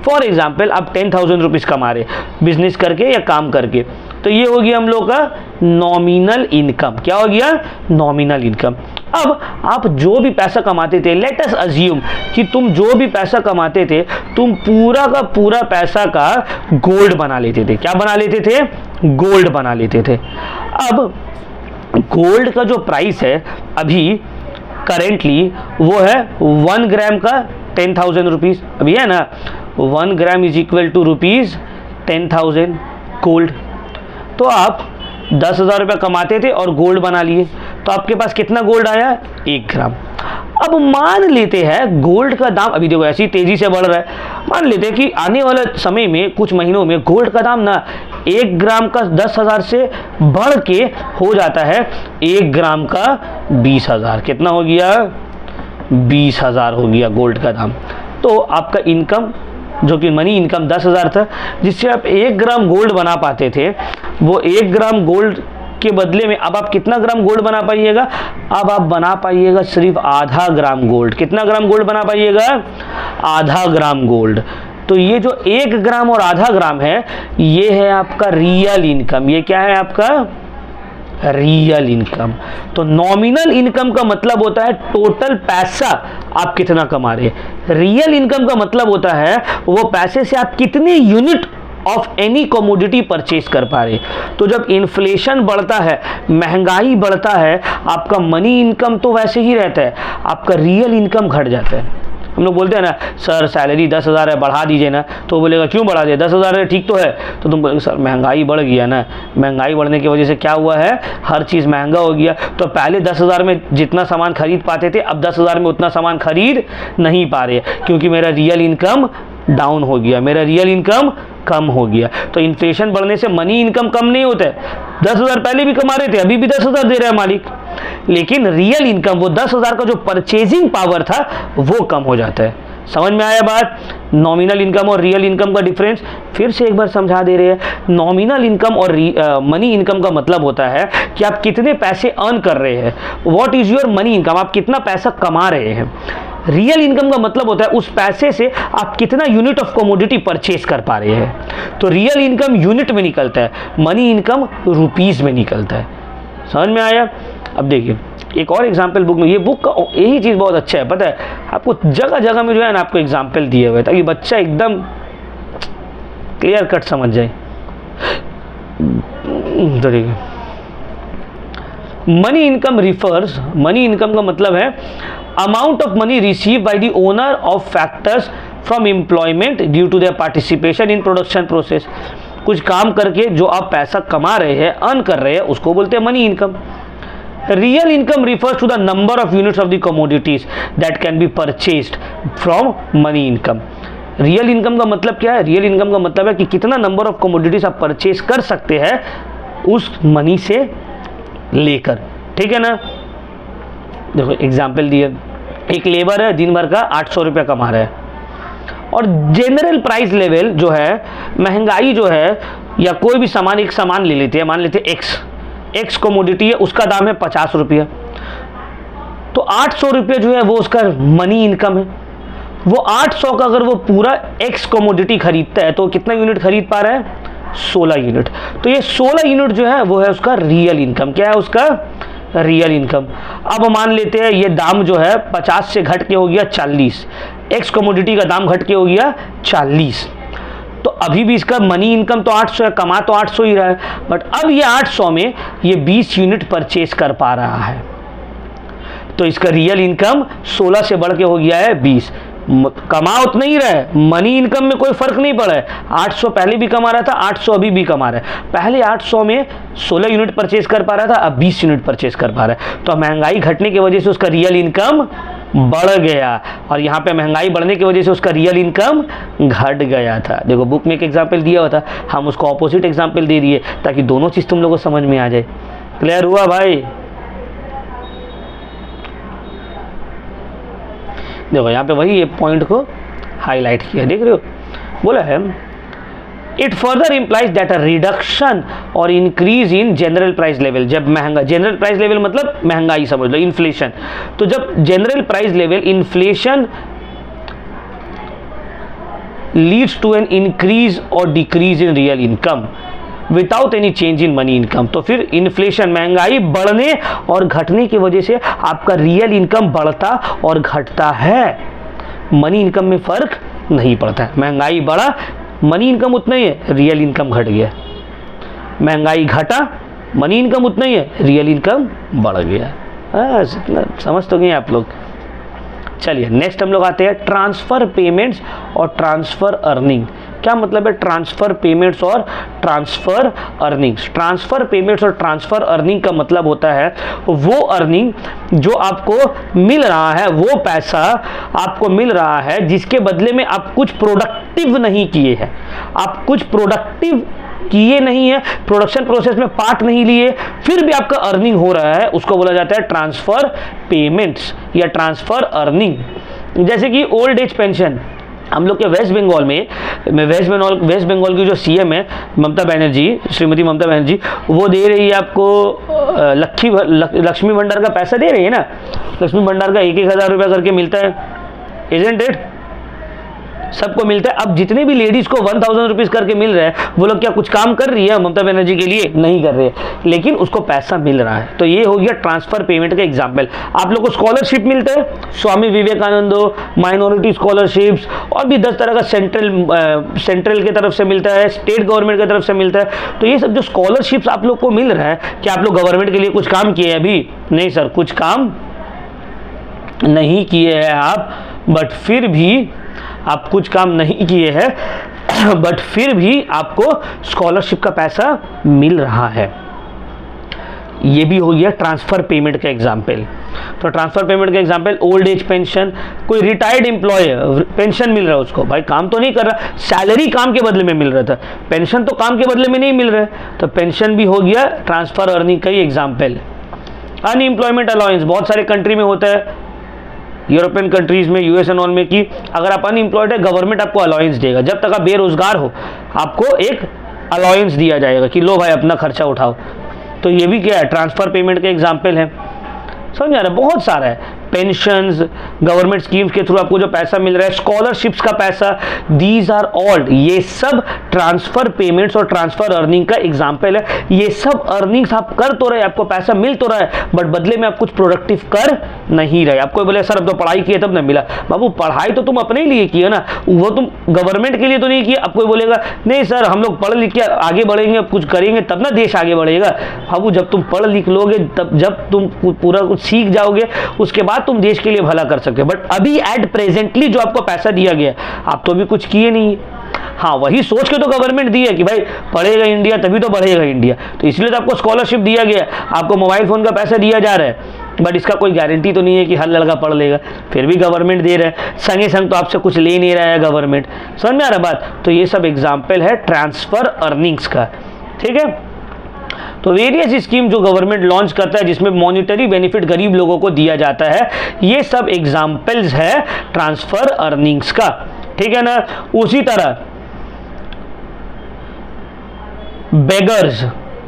Speaker 1: फॉर एग्जाम्पल आप 10,000 रुपीज़ कमा रहे बिजनेस करके या काम करके, तो ये हो गया हम लोग का नॉमिनल इनकम। क्या हो गया? Nominal income. अब आप जो भी पैसा कमाते थे, लेट अस अज्यूम कि तुम जो भी पैसा कमाते थे तुम पूरा का पूरा पैसा का गोल्ड बना लेते थे। क्या बना लेते थे? गोल्ड बना लेते थे। अब गोल्ड का जो प्राइस है अभी करेंटली वो है 1 ग्राम का 10,000 रुपीज़। अभी है ना 1 gram is equal to rupees 10,000 gold. तो आप 10,000 रुपये कमाते थे और गोल्ड बना लिए, तो आपके पास कितना गोल्ड आया? 1 ग्राम। अब मान लेते हैं गोल्ड का दाम अभी देखो ऐसी तेजी से बढ़ रहा है, मान लेते हैं कि आने वाले समय में कुछ महीनों में गोल्ड का दाम ना 1 ग्राम का 10,000 से बढ़ के हो जाता है 1 ग्राम का 20,000। कितना हो गया? 20,000 हो गया गोल्ड का दाम। तो आपका इनकम जो कि मनी इनकम 10,000 था, जिससे आप 1 ग्राम गोल्ड बना पाते थे, वो 1 ग्राम गोल्ड के बदले में अब आप कितना ग्राम गोल्ड बना पाइएगा? अब आप बना पाइएगा सिर्फ आधा ग्राम गोल्ड। कितना ग्राम गोल्ड बना पाइएगा? आधा ग्राम गोल्ड। तो ये जो 1 ग्राम और आधा ग्राम है, ये है आपका रियल इनकम। ये क्या है आपका? Real income. तो नॉमिनल इनकम का मतलब होता है टोटल पैसा आप कितना कमा रहे हैं। रियल इनकम का मतलब होता है वो पैसे से आप कितने unit of any commodity purchase कर पा रहे। तो जब इन्फ्लेशन बढ़ता है, महंगाई बढ़ता है, आपका मनी इनकम तो वैसे ही रहता है, आपका रियल इनकम घट जाता है। हम लोग बोलते हैं ना, सर सैलरी 10,000 है, बढ़ा दीजिए ना, तो बोलेगा क्यों बढ़ा दिया, 10,000 है ठीक तो है। तो तुम बोले सर महंगाई बढ़ गया ना, महंगाई बढ़ने की वजह से क्या हुआ है, हर चीज़ महंगा हो गया। तो पहले 10,000 में जितना सामान खरीद पाते थे, अब 10,000 में उतना सामान खरीद नहीं पा रहे, क्योंकि मेरा रियल इनकम डाउन हो गया, मेरा रियल इनकम कम हो गया। तो इन्फ्लेशन बढ़ने से मनी इनकम कम नहीं होता है। 10,000 पहले भी कमा रहे थे, अभी भी 10,000 दे रहा है मालिक, लेकिन रियल इनकम, वो 10,000 का जो परचेजिंग पावर था वो कम हो जाता है। समझ में आया बात? नॉमिनल इनकम और रियल इनकम का डिफरेंस फिर से एक बार समझा दे रहे हैं। नॉमिनल इनकम और मनी इनकम का मतलब होता है कि आप कितने पैसे अर्न कर रहे हैं, what is your money income, आप कितना पैसा कमा रहे हैं। रियल इनकम का मतलब होता है उस पैसे से आप कितना यूनिट ऑफ कमोडिटी परचेज कर पा रहे हैं। तो रियल इनकम यूनिट में निकलता है, मनी इनकम रुपीस में निकलता है। समझ में आया? अब देखिए एक और एग्जाम्पल बुक में, ये बुक का यही चीज़ बहुत अच्छा है, पता है आपको, जगह जगह में जो है ना आपको एग्जाम्पल दिए हुए ताकि बच्चा एकदम क्लियर कट समझ जाए। देखिए money income refers, money income का मतलब है amount of money receive by the owner of factors from employment due to their participation in production process. कुछ काम करके जो आप पैसा कमा रहे हैं, अर्न कर रहे हैं, उसको बोलते हैं money income. Real income refers to the number of units of the commodities that can be purchased from money income. Real income का मतलब क्या है? रियल इनकम का मतलब है कि कितना नंबर ऑफ कमोडिटीज आप परचेज कर सकते हैं उस मनी से लेकर, ठीक है ना। देखो एग्जाम्पल दिए, एक लेबर है दिन भर का 800 रुपया कमा रहा है, और जनरल प्राइस लेवल जो है, महंगाई जो है, या कोई भी सामान, एक सामान ले लेते हैं, मान लेते हैं एक्स कमोडिटी है, उसका दाम है 50 रुपया, तो 800 रुपये जो है वो उसका मनी इनकम है। वो 800 का अगर वो पूरा एक्स कमोडिटी खरीदता है तो कितना यूनिट खरीद पा रहा है? 16 यूनिट। तो ये 16 यूनिट जो है वो है उसका रियल इनकम। क्या है उसका? Real income. अब मान लेते हैं ये दाम जो है 50 से घट के हो गया 40, एक्स कमोडिटी का दाम घट के हो गया 40, तो अभी भी इसका मनी इनकम तो 800 है, कमा तो 800 ही रहा है, बट अब ये 800 में ये 20 यूनिट परचेज कर पा रहा है, तो इसका रियल इनकम 16 से बढ़ के हो गया है 20। कमा उतना ही रहा है, मनी इनकम में कोई फर्क नहीं पड़ा है। 800 पहले भी कमा रहा था, 800 अभी भी कमा रहा है। पहले 800 में 16 यूनिट परचेज कर पा रहा था, अब 20 यूनिट परचेज कर पा रहा है। तो महंगाई घटने की वजह से उसका रियल इनकम बढ़ गया, और यहाँ पे महंगाई बढ़ने की वजह से उसका रियल इनकम घट गया था। देखो बुक में एक एग्जाम्पल दिया हुआ था, हम उसको ऑपोजिट एग्जाम्पल दे दिए ताकि दोनों चीज़ तुम लोगों को समझ में आ जाए। क्लियर हुआ भाई? देखो यहाँ पे वही ये पॉइंट को हाईलाइट किया, देख रहे हो, बोला है it further implies that a reduction और increase in general price level. जब महंगा, जनरल प्राइस लेवल मतलब महंगाई समझ लो, इन्फ्लेशन, तो जब general price level inflation leads to an increase और decrease in real income without any change in money income, तो फिर इन्फ्लेशन, महंगाई बढ़ने और घटने की वजह से आपका रियल इनकम बढ़ता और घटता है, मनी इनकम में फर्क नहीं पड़ता है। महंगाई बढ़ा, मनी इनकम उतना ही है, रियल इनकम घट गया। महंगाई घटा, मनी इनकम उतना ही है, रियल इनकम बढ़ गया। इतना समझ तो गए आप लोग। चलिए नेक्स्ट हम लोग आते हैं ट्रांसफ़र पेमेंट्स और ट्रांसफ़र अर्निंग। क्या मतलब है ट्रांसफ़र पेमेंट्स और ट्रांसफ़र अर्निंग्स? ट्रांसफ़र पेमेंट्स और ट्रांसफ़र अर्निंग का मतलब होता है वो अर्निंग जो आपको मिल रहा है, वो पैसा आपको मिल रहा है जिसके बदले में आप कुछ प्रोडक्टिव नहीं किए हैं, आप कुछ प्रोडक्टिव किए नहीं है, प्रोडक्शन प्रोसेस में पार्ट नहीं लिए, फिर भी आपका अर्निंग हो रहा है, उसको बोला जाता है ट्रांसफ़र पेमेंट्स या ट्रांसफ़र अर्निंग। जैसे कि ओल्ड एज पेंशन, हम लोग के वेस्ट बंगाल में, वेस्ट बंगाल की जो सीएम है ममता बनर्जी, श्रीमती ममता बनर्जी, वो दे रही है आपको लक्ष्मी भंडार का पैसा दे रही है ना। लक्ष्मी भंडार का 1,000 रुपया करके मिलता है, इजंट इट? सबको मिलता है। अब जितने भी लेडीज को 1000 रुपीज करके मिल रहा है, वो लोग क्या कुछ काम कर रही है ममता बनर्जी के लिए? नहीं कर रहे हैं, लेकिन उसको पैसा मिल रहा है। तो ये हो गया ट्रांसफर पेमेंट का एग्जाम्पल। आप लोग को स्कॉलरशिप मिलता है, स्वामी विवेकानंद, माइनॉरिटी स्कॉलरशिप्स, और भी 10 तरह का सेंट्रल की तरफ से मिलता है, स्टेट गवर्नमेंट की तरफ से मिलता है। तो ये सब जो स्कॉलरशिप्स आप लोग को मिल रहा है, क्या आप लोग गवर्नमेंट के लिए कुछ काम किए हैं? अभी नहीं सर, कुछ काम नहीं किए हैं आप, बट फिर भी आप कुछ काम नहीं किए हैं, बट फिर भी आपको स्कॉलरशिप का पैसा मिल रहा है। ये भी हो गया ट्रांसफर पेमेंट का एग्जाम्पल। तो ट्रांसफर पेमेंट का एग्जाम्पल, ओल्ड एज पेंशन, कोई रिटायर्ड एम्प्लॉय है, पेंशन मिल रहा है उसको, भाई काम तो नहीं कर रहा, सैलरी काम के बदले में मिल रहा था, पेंशन तो काम के बदले में नहीं मिल रहा है, तो पेंशन भी हो गया ट्रांसफर अर्निंग का ही एग्जाम्पल। अनएम्प्लॉयमेंट अलाउंस बहुत सारे कंट्री में होता है, यूरोपियन कंट्रीज में, यूएस एंड ऑल में, कि अगर आप अनएम्प्लॉयड है, गवर्नमेंट आपको अलाउंस देगा। जब तक आप बेरोजगार हो, आपको एक अलाउंस दिया जाएगा कि लो भाई अपना खर्चा उठाओ। तो ये भी क्या है? ट्रांसफर पेमेंट के एग्जाम्पल है। समझ आ रहा है? बहुत सारा है। पेंशंस, गवर्नमेंट स्कीम्स के थ्रू आपको जो पैसा मिल रहा है, स्कॉलरशिप्स का पैसा, दीज आर ऑल, ये सब ट्रांसफर पेमेंट्स और ट्रांसफर अर्निंग का एग्जाम्पल है। ये सब अर्निंग्स आप कर तो रहे, आपको पैसा मिल तो रहा है, बट बदले में आप कुछ प्रोडक्टिव कर नहीं रहे। आपको बोले सर अब तो पढ़ाई किए तब ना मिला। बाबू पढ़ाई तो तुम अपने लिए किए ना, वो तुम गवर्नमेंट के लिए तो नहीं किया। आपको बोलेगा नहीं सर हम लोग पढ़ लिख के आगे बढ़ेंगे, अब कुछ करेंगे तब ना देश आगे बढ़ेगा। बाबू जब तुम पढ़ लिख लोगे, तब जब तुम पूरा कुछ सीख जाओगे, उसके बाद तुम देश के लिए भला कर सकते हो। बट अभी एट प्रेजेंटली जो आपको पैसा दिया गया, आप तो अभी कुछ किए नहीं। हाँ, वही सोच के तो गवर्नमेंट दी है कि भाई पढ़ेगा इंडिया तभी तो बढ़ेगा इंडिया, तो इसलिए तो आपको स्कॉलरशिप दिया गया, आपको मोबाइल फोन का पैसा दिया जा रहा है, बट इसका कोई गारंटी तो नहीं है कि हर लड़का पढ़ लेगा। फिर भी गवर्नमेंट दे रहा है, संगे संग तो आपसे कुछ ले नहीं रहा है गवर्नमेंट। समझ में आ रहा बात? तो ये सब एग्जाम्पल है ट्रांसफर अर्निंग्स का। ठीक है, तो वेरियस स्कीम जो गवर्नमेंट लॉन्च करता है जिसमें मॉनिटरी बेनिफिट गरीब लोगों को दिया जाता है, ये सब एग्जाम्पल्स है ट्रांसफर अर्निंग्स का। ठीक है ना? उसी तरह बेगर्स,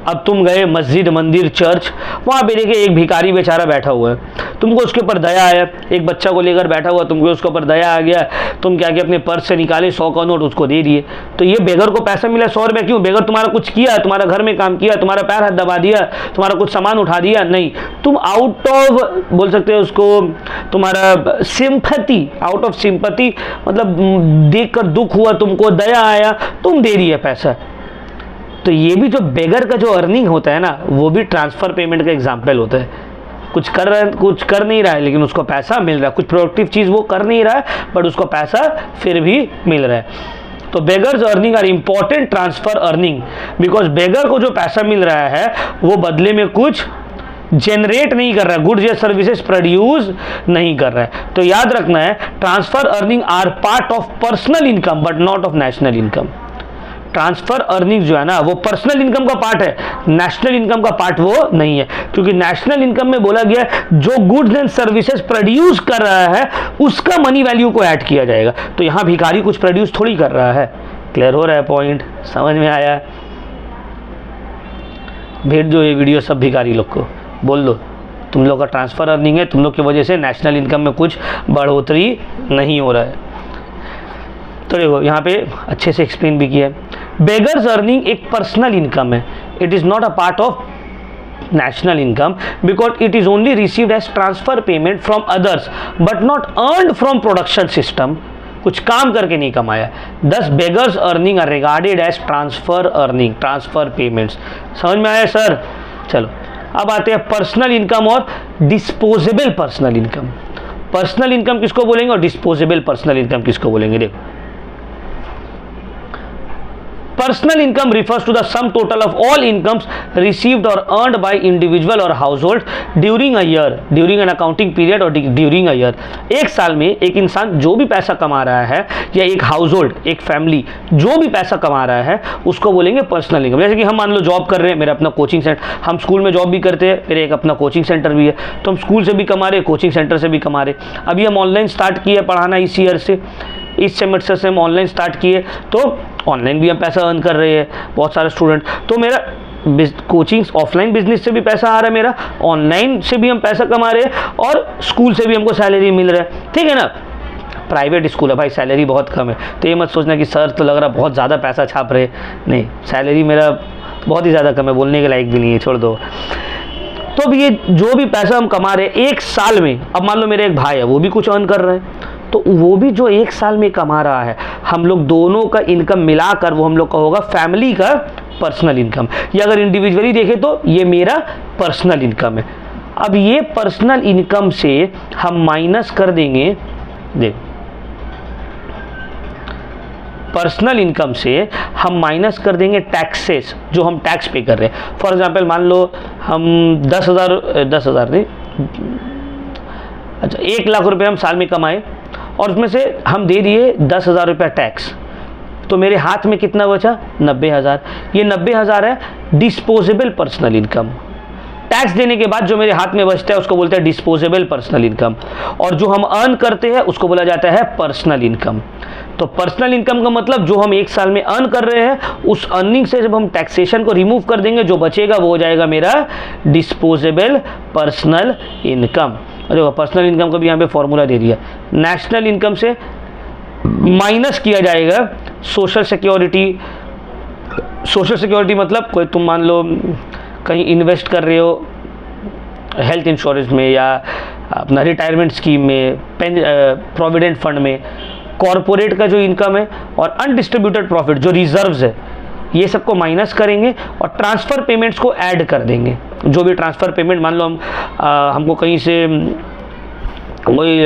Speaker 1: अब तुम गए मस्जिद, मंदिर, चर्च, वहां पे देखिए एक भिखारी बेचारा बैठा हुआ है, तुमको उसके ऊपर दया आया, एक बच्चा को लेकर बैठा हुआ, तुमको उसके ऊपर दया आ गया, तुम क्या किया अपने पर्स से निकाले 100 का नोट उसको दे दिए। तो ये बेगर को पैसा मिला 100 रुपये। क्यों? बेगर तुम्हारा कुछ किया, तुम्हारा घर में काम किया, तुम्हारा पैर हाथ दबा दिया, तुम्हारा कुछ सामान उठा दिया? नहीं, तुम आउट ऑफ, बोल सकते हो उसको, तुम्हारा सिंपैथी, आउट ऑफ सिंपैथी, मतलब देखकर दुख हुआ, तुमको दया आया, तुम दे दिए पैसा। तो ये भी जो बेगर का जो अर्निंग होता है ना, वो भी ट्रांसफर पेमेंट का एग्जाम्पल होता है। कुछ कर नहीं रहा है, लेकिन उसको पैसा मिल रहा है, कुछ प्रोडक्टिव चीज़ वो कर नहीं रहा है, बट उसको पैसा फिर भी मिल रहा है। तो beggars earning are important transfer earning, because beggar को जो पैसा मिल रहा है वो बदले में कुछ जनरेट नहीं कर रहा है, गुड्स या सर्विसेज प्रोड्यूस नहीं कर रहा है। तो याद रखना है, transfer earning are part of personal income but not of national income. Transfer earning जो है ना, वो पर्सनल इनकम का पार्ट है, नेशनल इनकम का पार्ट वो नहीं है। क्योंकि नेशनल इनकम में बोला गया जो गुड्स एंड सर्विसेज प्रोड्यूस कर रहा है उसका मनी वैल्यू को ऐड किया जाएगा। तो यहां भिखारी कुछ प्रोड्यूस थोड़ी कर रहा है। क्लियर हो रहा है पॉइंट? समझ में आया? भेज दो ये वीडियो सब भिखारी लोग को, बोल दो तुम लोग का ट्रांसफर अर्निंग है, तुम लोग की वजह से नेशनल इनकम में कुछ बढ़ोतरी नहीं हो रहा है। तो देखो यहाँ पे अच्छे से एक्सप्लेन भी किया है। बेगर्स अर्निंग एक पर्सनल इनकम है, it is not a part of national income because it is only received as transfer payment from others but not earned from production system. कुछ काम करके नहीं कमाया। Thus beggars earning are regarded as transfer earning, transfer payments. समझ में आया sir? चलो अब आते हैं पर्सनल इनकम और disposable personal income. Personal income किसको बोलेंगे और डिस्पोजेबल पर्सनल इनकम किसको बोलेंगे? देखो, personal income refers to the sum total of all incomes received or earned by individual or household during a year, during an accounting period or during a year। एक साल में एक इंसान जो भी पैसा कमा रहा है या एक हाउसहोल्ड, एक फैमिली जो भी पैसा कमा रहा है उसको बोलेंगे पर्सनल इनकम। जैसे कि हम मान लो जॉब कर रहे हैं, मेरा अपना कोचिंग सेंटर, हम स्कूल में जॉब भी करते हैं, मेरे एक अपना कोचिंग सेंटर भी है, तो हम स्कूल से भी कमा रहे, कोचिंग सेंटर से भी कमा रहे। अभी हम ऑनलाइन स्टार्ट किए पढ़ाना इस ईयर से, इस सेमेस्टर से हम ऑनलाइन स्टार्ट किए, तो ऑनलाइन भी हम पैसा अर्न कर रहे हैं बहुत सारे स्टूडेंट। तो मेरा कोचिंग ऑफलाइन बिजनेस से भी पैसा आ रहा है, मेरा ऑनलाइन से भी हम पैसा कमा रहे हैं और स्कूल से भी हमको सैलरी मिल रहा है। ठीक है ना? प्राइवेट स्कूल है भाई, सैलरी बहुत कम है, तो ये मत सोचना कि सर तो लग रहा बहुत ज़्यादा पैसा छाप रहे, नहीं, सैलरी मेरा बहुत ही ज़्यादा कम है, बोलने के लायक भी नहीं है, छोड़ दो। तो अब ये जो भी पैसा हम कमा रहे हैं एक साल में, अब मान लो मेरे एक भाई है वो भी कुछ अर्न कर रहा है, तो वो भी जो एक साल में कमा रहा है, हम लोग दोनों का इनकम मिलाकर वो हम लोग का होगा फैमिली का पर्सनल इनकम। या अगर इंडिविजुअली देखें तो ये मेरा पर्सनल इनकम है। अब ये पर्सनल इनकम से हम माइनस कर देंगे, देख पर्सनल इनकम से हम माइनस कर देंगे टैक्सेस, जो हम टैक्स पे कर रहे हैं। फॉर एग्जांपल मान लो हम 10,000 नहीं, अच्छा 1 लाख रुपए हम साल में कमाए और उसमें से हम दे दिए 10,000 रुपया टैक्स, तो मेरे हाथ में कितना बचा? 90,000। ये 90,000 है डिस्पोजेबल पर्सनल इनकम। टैक्स देने के बाद जो मेरे हाथ में बचता है उसको बोलते हैं डिस्पोजेबल पर्सनल इनकम, और जो हम अर्न करते हैं उसको बोला जाता है पर्सनल इनकम। तो पर्सनल इनकम का मतलब जो हम एक साल में अर्न कर रहे हैं उस अर्निंग से जब हम टैक्सेशन को रिमूव कर देंगे, जो बचेगा वो हो जाएगा मेरा डिस्पोजेबल पर्सनल इनकम। देखो पर्सनल इनकम का भी यहाँ पे फॉर्मूला दे दिया। नेशनल इनकम से माइनस किया जाएगा सोशल सिक्योरिटी। सोशल सिक्योरिटी मतलब कोई तुम मान लो कहीं इन्वेस्ट कर रहे हो हेल्थ इंश्योरेंस में या अपना रिटायरमेंट स्कीम में, प्रोविडेंट फंड में, कॉरपोरेट का जो इनकम है और अनडिस्ट्रीब्यूटेड प्रॉफिट जो रिजर्व्स है, ये सबको माइनस करेंगे और ट्रांसफ़र पेमेंट्स को ऐड कर देंगे। जो भी ट्रांसफ़र पेमेंट मान लो हमको कहीं से कोई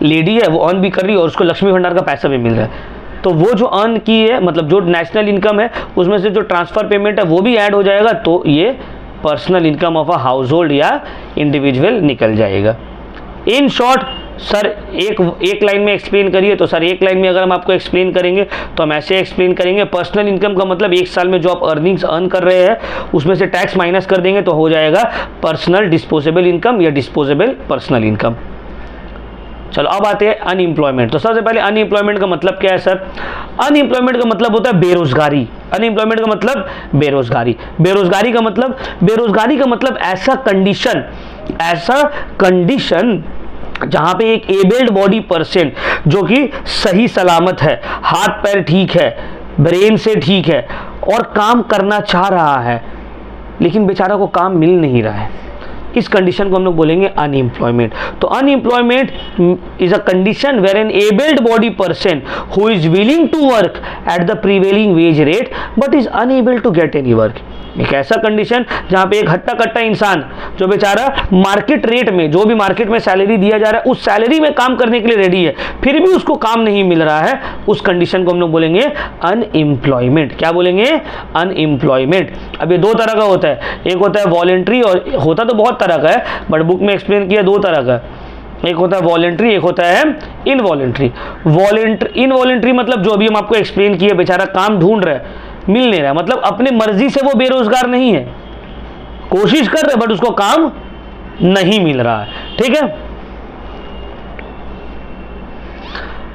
Speaker 1: लेडी है वो अर्न भी कर रही है और उसको लक्ष्मी भंडार का पैसा भी मिल रहा है, तो वो जो अर्न की है मतलब जो नेशनल इनकम है उसमें से जो ट्रांसफ़र पेमेंट है वो भी ऐड हो जाएगा, तो ये personal income of a house hold या इंडिविजुअल निकल जाएगा। इन शॉर्ट सर एक लाइन में एक्सप्लेन करिए, तो सर एक लाइन में अगर हम आपको एक्सप्लेन करेंगे तो हम ऐसे एक्सप्लेन करेंगे, पर्सनल इनकम का मतलब एक साल में जो आप अर्निंग्स अर्न कर रहे हैं उसमें से टैक्स माइनस कर देंगे तो हो जाएगा पर्सनल डिस्पोजेबल इनकम या डिस्पोजेबल पर्सनल इनकम। चलो अब आते हैं अनएम्प्लॉयमेंट। तो सबसे पहले अनएम्प्लॉयमेंट का मतलब क्या है सर? अनएम्प्लॉयमेंट का मतलब होता है बेरोजगारी। अनएम्प्लॉयमेंट का मतलब बेरोजगारी। बेरोजगारी का मतलब ऐसा कंडीशन जहां पे एक एबल्ड बॉडी पर्सन जो कि सही सलामत है, हाथ पैर ठीक है, ब्रेन से ठीक है और काम करना चाह रहा है लेकिन बेचारा को काम मिल नहीं रहा है, इस कंडीशन को हम लोग बोलेंगे अनएम्प्लॉयमेंट। तो unemployment is a condition where an abled body person who is willing to work at the prevailing wage rate but is unable to get any work. एक ऐसा कंडीशन जहां पे एक हट्टा कट्टा इंसान जो बेचारा मार्केट रेट में, जो भी मार्केट में सैलरी दिया जा रहा है उस सैलरी में काम करने के लिए रेडी है, फिर भी उसको काम नहीं मिल रहा है, उस कंडीशन को हम लोग बोलेंगे अनएम्प्लॉयमेंट। क्या बोलेंगे? अनएम्प्लॉयमेंट। अब ये दो तरह का होता है, एक होता है वॉलेंट्री और होता तो बहुत तरह का है बट बुक में एक्सप्लेन किया दो तरह का, एक होता है वॉलेंट्री, एक होता है इनवॉलेंट्री। इनवॉलेंट्री मतलब जो अभी हम आपको एक्सप्लेन किए, बेचारा काम ढूंढ रहा है मिल नहीं रहा, मतलब अपने मर्जी से वो बेरोजगार नहीं है, कोशिश कर रहे बट उसको काम नहीं मिल रहा है, ठीक है।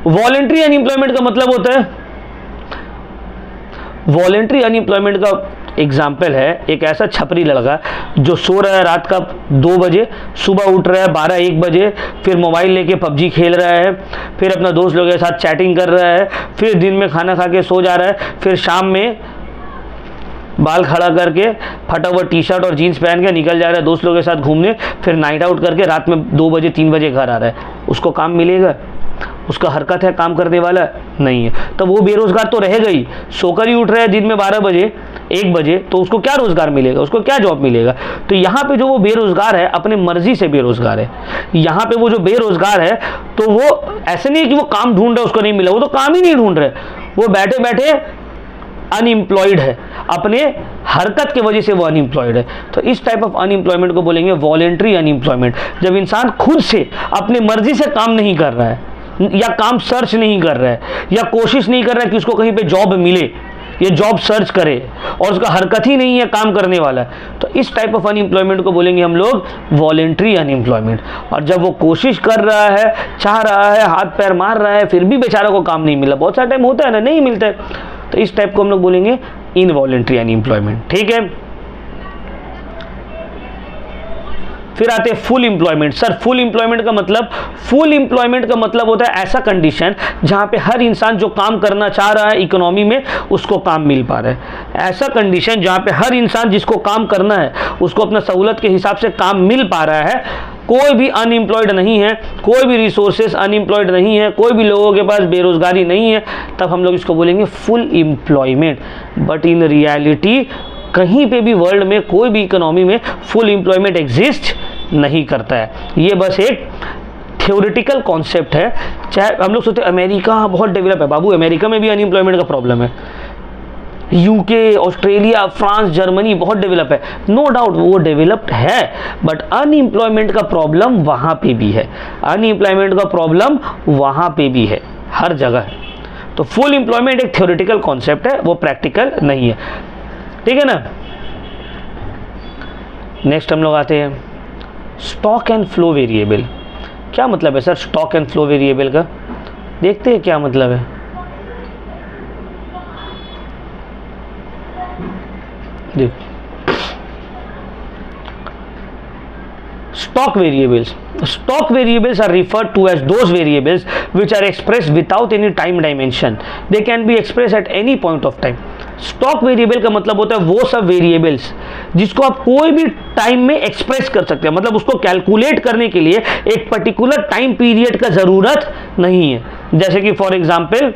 Speaker 1: वॉलेंट्री अनएम्प्लॉयमेंट का मतलब होता है, वॉलेंट्री अनएम्प्लॉयमेंट का एग्जाम्पल है एक ऐसा छपरी लड़का जो सो रहा है रात का 2 बजे, सुबह उठ रहा है 12-1 बजे, फिर मोबाइल लेके पबजी खेल रहा है, फिर अपना दोस्त लोगों के साथ चैटिंग कर रहा है, फिर दिन में खाना खा के सो जा रहा है, फिर शाम में बाल खड़ा करके फटा हुआ टी शर्ट और जीन्स पहन के निकल जा रहा है दोस्त लोगों के साथ घूमने, फिर नाइट आउट करके रात में 2 बजे 3 बजे घर आ रहा है। उसको काम मिलेगा? उसका हरकत है काम करने वाला नहीं है, तो वो बेरोजगार तो रहेगा ही। सोकर ही उठ रहा है दिन में 12 बजे 1 बजे, तो उसको क्या रोजगार मिलेगा, उसको क्या जॉब मिलेगा? तो यहाँ पे जो वो बेरोजगार है अपने मर्जी से बेरोजगार है। यहाँ पे वो जो बेरोजगार है तो वो ऐसे नहीं है कि वो काम ढूंढ रहा है उसको नहीं मिला, वो तो काम ही नहीं ढूंढ रहे, वो बैठे बैठे अनएम्प्लॉयड है, अपने हरकत की वजह से वो अनएम्प्लॉयड है। तो इस टाइप ऑफ अनएम्प्लॉयमेंट को बोलेंगे वॉलेंट्री अनएम्प्लॉयमेंट, जब इंसान खुद से अपने मर्जी से काम नहीं कर रहा है या काम सर्च नहीं कर रहा है या कोशिश नहीं कर रहा है कि उसको कहीं पे जॉब मिले, ये जॉब सर्च करे और उसका हरकत ही नहीं है काम करने वाला, तो इस टाइप ऑफ अनएम्प्लॉयमेंट को बोलेंगे हम लोग वॉलेंट्री अनएम्प्लॉयमेंट। और जब वो कोशिश कर रहा है, चाह रहा है, हाथ पैर मार रहा है, फिर भी बेचारा को काम नहीं मिला, बहुत सारा टाइम होता है ना नहीं मिलता है, तो इस टाइप को हम लोग बोलेंगे इनवॉलेंट्री अनएम्प्लॉयमेंट, ठीक है। फिर आते हैं full employment. Sir full employment का मतलब, फुल एम्प्लॉयमेंट का मतलब होता है ऐसा कंडीशन जहां पे हर इंसान जो काम करना चाह रहा है इकोनॉमी में उसको काम मिल पा रहा है। ऐसा कंडीशन जहां पे हर इंसान जिसको काम करना है उसको अपना सहूलत के हिसाब से काम मिल पा रहा है, कोई भी अनएम्प्लॉयड नहीं है, कोई भी रिसोर्सेस अनएम्प्लॉयड नहीं है, कोई भी लोगों के पास बेरोजगारी नहीं है, तब हम लोग इसको बोलेंगे full employment. But in reality कहीं पे भी वर्ल्ड में कोई भी इकोनॉमी में फुल एम्प्लॉयमेंट एग्जिस्ट नहीं करता है। ये बस एक थ्योरेटिकल कॉन्सेप्ट है। चाहे हम लोग सोचते हैं अमेरिका बहुत डेवलप है, बाबू अमेरिका में भी अनएम्प्लॉयमेंट का प्रॉब्लम है। यूके, ऑस्ट्रेलिया, फ्रांस, जर्मनी बहुत डेवलप है, नो डाउट वो डेवलप्ड है, बट अनएम्प्लॉयमेंट का प्रॉब्लम वहाँ पे भी है, अनएम्प्लॉयमेंट का प्रॉब्लम वहाँ पे भी है, हर जगह है। तो फुल एम्प्लॉयमेंट एक थ्योरेटिकल कॉन्सेप्ट है, वो प्रैक्टिकल नहीं है, ठीक है ना। नेक्स्ट हम लोग आते हैं स्टॉक एंड फ्लो वेरिएबल। क्या मतलब है sir stock and flow variable का? देखते हैं क्या मतलब है। Stock variables. Stock variables are referred to as those variables which are expressed without any time dimension. They can be expressed at any point of time. Stock variable का मतलब होता है वो सब वेरिएबल्स जिसको आप कोई भी टाइम में एक्सप्रेस कर सकते हैं, मतलब उसको कैलकुलेट करने के लिए एक पर्टिकुलर टाइम पीरियड का जरूरत नहीं है। जैसे कि for example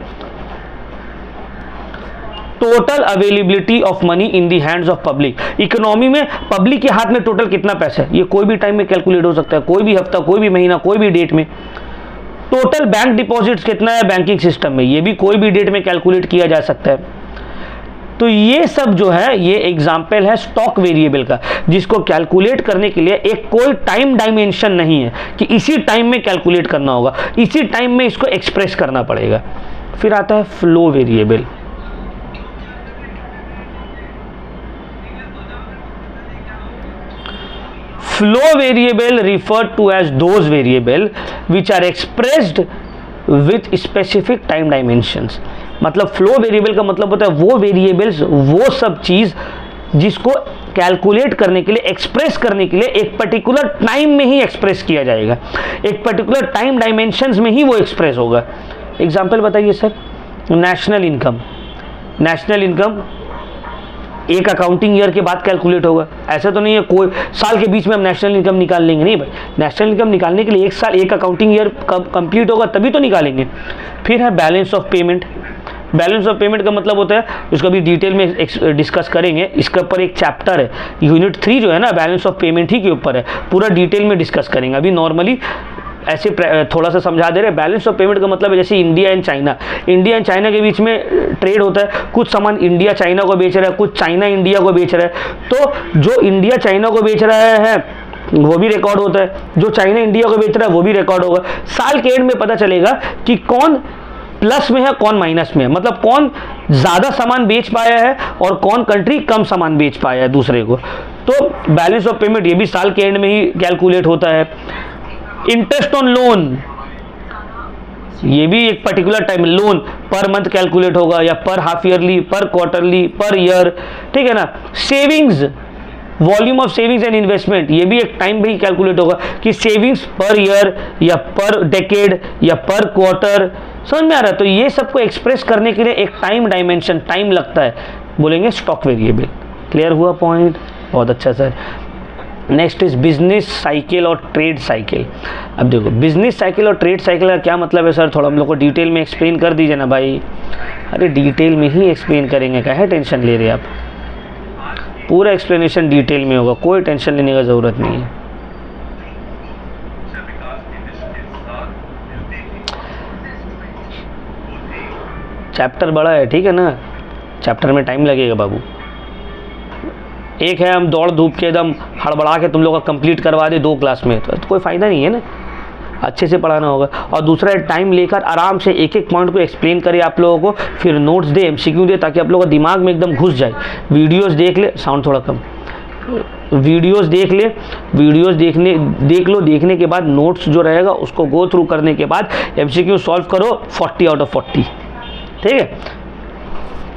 Speaker 1: total availability of money in the hands of public. Economy में पब्लिक के हाथ में टोटल कितना पैसा है ये कोई भी टाइम में कैलकुलेट हो सकता है, कोई भी हफ्ता, कोई भी महीना, कोई भी डेट में। टोटल बैंक डिपॉजिट्स कितना है बैंकिंग सिस्टम में, ये भी कोई भी डेट में कैलकुलेट किया जा सकता है। तो ये सब जो है ये एग्जाम्पल है स्टॉक वेरिएबल का, जिसको कैलकुलेट करने के लिए एक कोई टाइम डायमेंशन नहीं है कि इसी टाइम में कैलकुलेट करना होगा, इसी टाइम में इसको एक्सप्रेस करना पड़ेगा। फिर आता है flow variable. Flow variable referred to as those variable which are expressed with specific time dimensions। मतलब फ्लो वेरिएबल का मतलब होता है वो वेरिएबल्स, वो सब चीज जिसको कैलकुलेट करने के लिए, एक्सप्रेस करने के लिए एक पर्टिकुलर टाइम में ही एक्सप्रेस किया जाएगा, एक पर्टिकुलर टाइम डायमेंशंस में ही वो एक्सप्रेस होगा। एग्जांपल बताइए sir. National income, national income एक अकाउंटिंग ईयर के बाद कैलकुलेट होगा, ऐसा तो नहीं है कोई साल के बीच में हम नेशनल इनकम निकाल लेंगे, नहीं भाई। नेशनल इनकम निकालने के लिए एक साल, एक अकाउंटिंग ईयर कंप्लीट होगा तभी तो निकालेंगे। फिर है balance of payment. Balance of payment का मतलब होता है, इसको अभी डिटेल में डिस्कस करेंगे, इसके ऊपर एक चैप्टर है, यूनिट 3 जो है ना बैलेंस ऑफ पेमेंट ही के ऊपर है, पूरा डिटेल में डिस्कस करेंगे। अभी नॉर्मली ऐसे थोड़ा सा समझा दे रहे हैं। बैलेंस ऑफ पेमेंट का मतलब है जैसे India and China, India and China के बीच में ट्रेड होता है, कुछ सामान इंडिया चाइना को बेच रहा है, कुछ चाइना इंडिया को बेच रहा है, तो जो इंडिया चाइना को बेच रहा है वो भी रिकॉर्ड होता है, जो चाइना इंडिया को बेच रहा है वो भी रिकॉर्ड होगा। साल के एंड में पता चलेगा कि कौन प्लस में है कौन माइनस में है, मतलब कौन ज्यादा सामान बेच पाया है और कौन कंट्री कम सामान बेच पाया है दूसरे को। तो बैलेंस ऑफ पेमेंट ये भी साल के एंड में ही कैलकुलेट होता है। इंटरेस्ट ऑन लोन, ये भी एक particular time, loan per month calculate होगा या पर हाफ ईयरली, पर क्वार्टरली, पर ईयर, ठीक है ना। Savings, volume of savings and investment, ये भी एक टाइम भी कैलकुलेट होगा कि सेविंग्स पर ईयर या पर डेकेड या पर क्वार्टर, समझ में आ रहा है। तो ये सबको एक्सप्रेस करने के लिए एक टाइम डायमेंशन, टाइम लगता है, बोलेंगे स्टॉक वेरिएबल। क्लियर हुआ पॉइंट? बहुत अच्छा sir. Next is business cycle और ट्रेड साइकिल। अब देखो बिजनेस साइकिल और ट्रेड साइकिल का क्या मतलब है सर, थोड़ा हम लोग को डिटेल में एक्सप्लेन कर दीजिए ना भाई। अरे डिटेल में ही एक्सप्लेन करेंगे, क्या है टेंशन ले रहे हैं आप, पूरा एक्सप्लेनेशन डिटेल में होगा, कोई टेंशन लेने का ज़रूरत नहीं है। चैप्टर बड़ा है, ठीक है ना, चैप्टर में टाइम लगेगा बाबू। एक है हम दौड़ धूप के एकदम हड़बड़ा के तुम लोग का कंप्लीट करवा दे 2 क्लास में, तो कोई फ़ायदा नहीं है ना, अच्छे से पढ़ाना होगा। और दूसरा है टाइम लेकर आराम से एक एक पॉइंट को एक्सप्लेन करे आप लोगों को, फिर नोट्स दे, एमसीक्यू दे, ताकि आप लोगों का दिमाग में एकदम घुस जाए। वीडियोस देख ले, साउंड थोड़ा कम, वीडियोस देख ले, वीडियोस देख लो, देखने के बाद नोट्स जो रहेगा उसको गो थ्रू करने के बाद एमसीक्यू सॉल्व करो 40 आउट ऑफ 40, ठीक है।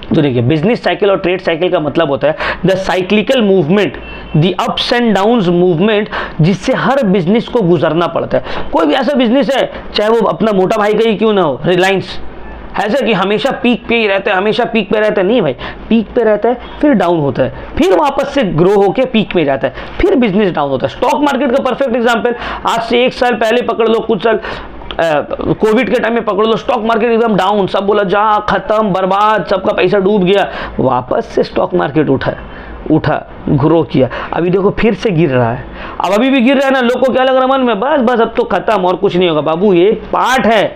Speaker 1: तो देखिए बिजनेस साइकिल और ट्रेड साइकिल का मतलब होता है the cyclical movement the ups and downs movement जिससे हर बिजनेस को गुजरना पड़ता है। कोई भी ऐसा बिजनेस है, चाहे वो अपना मोटा भाई का ही क्यों ना हो, रिलायंस, ऐसा कि हमेशा पीक पे ही रहता है, हमेशा पीक पे रहता है, नहीं भाई, पीक पे रहता है, फिर डाउन होता है, फिर वापस से ग्रो होके पीक में जाता है, फिर बिजनेस डाउन होता है। स्टॉक मार्केट का परफेक्ट एग्जांपल, आज से 1 साल पहले पकड़ लो, कुछ साल कोविड के टाइम में पकड़ लो, स्टॉक मार्केट एकदम डाउन, सब बोला जा खत्म, बर्बाद, सबका पैसा डूब गया। वापस से स्टॉक मार्केट उठा, ग्रो किया, अभी देखो फिर से गिर रहा है। अब अभी भी गिर रहा है ना, लोग को क्या लग रहा है मन में, बस अब तो खत्म और कुछ नहीं होगा। बाबू ये पार्ट है,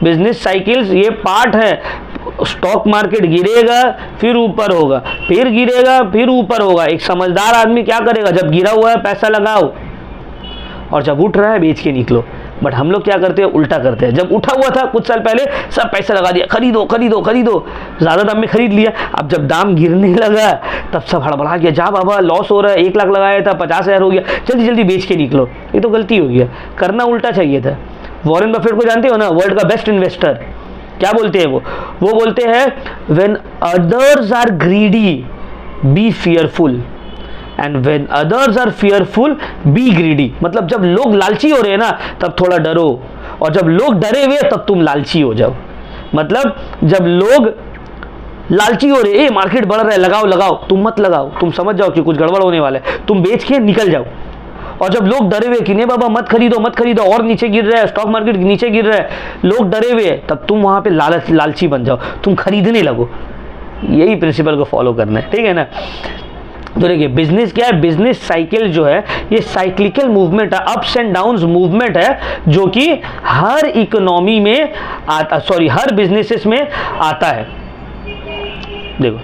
Speaker 1: बिजनेस साइकिल्स ये पार्ट है। स्टॉक मार्केट गिरेगा फिर ऊपर होगा, फिर गिरेगा फिर ऊपर होगा। एक समझदार आदमी क्या करेगा, जब गिरा हुआ है पैसा लगाओ, और जब उठ रहा है बेच के निकलो। बट हम लोग क्या करते हैं, उल्टा करते हैं। जब उठा हुआ था कुछ साल पहले, सब पैसा लगा दिया, खरीदो खरीदो खरीदो, ज़्यादा दाम में खरीद लिया। अब जब दाम गिरने लगा तब सब हड़बड़ा गया, जा बाबा लॉस हो रहा है, 1 लाख लगाया था 50,000 हो गया, जल्दी जल्दी बेच के निकलो। ये तो गलती हो गया, करना उल्टा चाहिए था। वॉरेन बफेट को जानते हो ना, वर्ल्ड का बेस्ट इन्वेस्टर, क्या बोलते हैं वो बोलते हैं, when others are greedy be fearful and when others are fearful be greedy. मतलब जब लोग लालची हो रहे हैं ना तब थोड़ा डरो, और जब लोग डरे हुए तब तुम लालची हो जाओ। मतलब जब लोग लालची हो रहे, मार्केट बढ़ रहा है, लगाओ लगाओ, तुम मत लगाओ, तुम समझ जाओ कि कुछ गड़बड़ होने वाला है, तुम बेच के निकल जाओ। और जब लोग डरे हुए कि नहीं बाबा मत खरीदो, और नीचे गिर रहा है, स्टॉक मार्केट नीचे गिर रहा है, लोग डरे हुए, तब तुम वहां पे लालची बन जाओ, तुम खरीदने लगो। यही प्रिंसिपल को फॉलो करना है, ठीक है ना। तो देखिए बिजनेस क्या है, बिजनेस साइकिल जो है ये साइक्लिकल मूवमेंट है, अप्स एंड डाउन्स मूवमेंट है, जो कि हर इकोनॉमी में आता, हर बिजनेसेस में आता है। देखो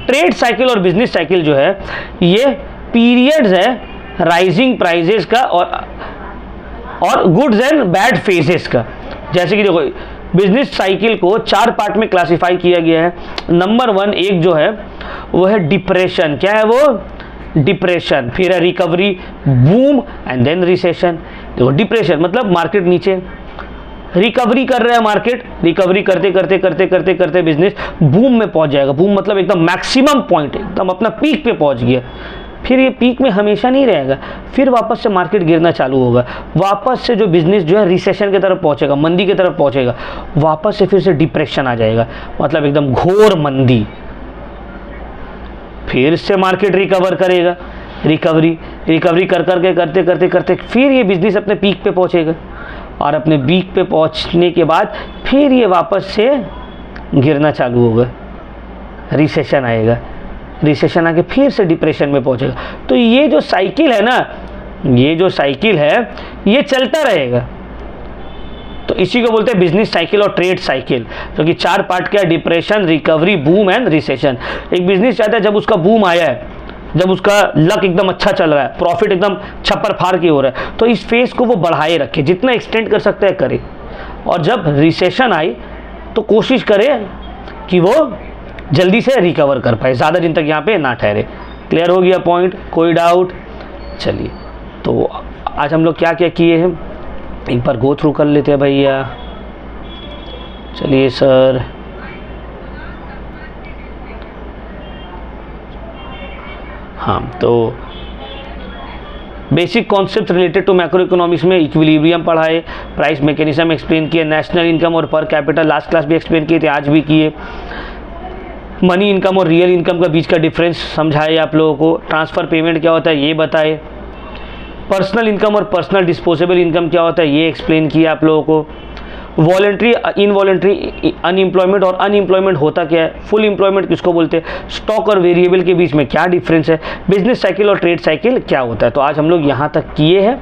Speaker 1: ट्रेड साइकिल और बिजनेस साइकिल जो है ये पीरियड्स है राइजिंग प्राइजेस का और गुड्स एंड बैड फेजेस का। जैसे कि देखो बिजनेस साइकिल को 4 पार्ट में क्लासिफाई किया गया है। नंबर 1 एक जो है वो है डिप्रेशन। क्या है वो, डिप्रेशन। फिर है recovery, boom and then recession. देखो डिप्रेशन मतलब मार्केट नीचे, रिकवरी कर रहा है मार्केट, रिकवरी करते करते करते करते करते बिजनेस बूम में पहुंच जाएगा। बूम मतलब एकदम मैक्सिमम पॉइंट, एकदम अपना पीक पे पहुंच गया। फिर ये पीक में हमेशा नहीं रहेगा, फिर वापस से मार्केट गिरना चालू होगा, वापस से जो बिजनेस जो है रिसेशन की तरफ पहुंचेगा, मंदी की तरफ पहुंचेगा, वापस से फिर से डिप्रेशन आ जाएगा, मतलब एकदम घोर मंदी। फिर से मार्केट रिकवर करेगा, रिकवरी कर करके करते करते करते फिर ये बिजनेस अपने पीक पे पहुंचेगा, और अपने पीक पे पहुंचने के बाद फिर ये वापस से गिरना चालू होगा, रिसेशन आएगा, रिसेशन आके फिर से डिप्रेशन में पहुंचेगा। तो ये जो साइकिल है ना, ये जो साइकिल है ये चलता रहेगा। तो इसी को बोलते हैं बिजनेस साइकिल और ट्रेड साइकिल, जो कि 4 पार्ट का है, depression, recovery, boom and recession. एक बिजनेस चाहता है जब उसका बूम आया है, जब उसका लक एकदम अच्छा चल रहा है, प्रॉफिट एकदम छप्पर फाड़ के हो रहा है, तो इस फेज को वो बढ़ाए रखे, जितना एक्सटेंड कर सकता है करे। और जब रिसेशन आई तो कोशिश करे कि वो जल्दी से रिकवर कर पाए, ज़्यादा दिन तक यहाँ पे ना ठहरे। क्लियर हो गया पॉइंट, कोई डाउट? चलिए, तो आज हम लोग क्या क्या किए हैं एक बार गो थ्रू कर लेते हैं भैया। चलिए सर, हाँ, तो basic concept related to macro economics में इक्विलिब्रियम पढ़ाए, प्राइस मैकेनिज्म एक्सप्लेन किए, नेशनल इनकम और पर कैपिटल लास्ट क्लास भी एक्सप्लेन किए थे, आज भी किए। मनी इनकम और रियल इनकम का बीच का डिफरेंस समझाए आप लोगों को। ट्रांसफ़र पेमेंट क्या होता है ये बताए। पर्सनल इनकम और पर्सनल डिस्पोजेबल इनकम क्या होता है ये एक्सप्लेन किया आप लोगों को। वॉलेंट्री, इनवॉलेंट्री अनएम्प्लॉयमेंट और अनएम्प्लॉयमेंट होता क्या है, फुल एम्प्लॉयमेंट किसको बोलते हैं, स्टॉक और वेरिएबल के बीच में क्या डिफरेंस है, बिजनेस साइकिल और ट्रेड साइकिल क्या होता है। तो आज हम लोग यहाँ तक किए हैं।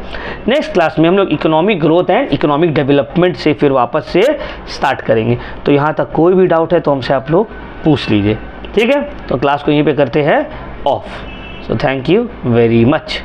Speaker 1: नेक्स्ट क्लास में हम लोग economic growth and economic development से फिर वापस से स्टार्ट करेंगे। तो यहाँ तक कोई भी डाउट है तो हमसे आप लोग पूछ लीजिए, ठीक है। तो क्लास को यहीं पे करते हैं of. So thank you very much.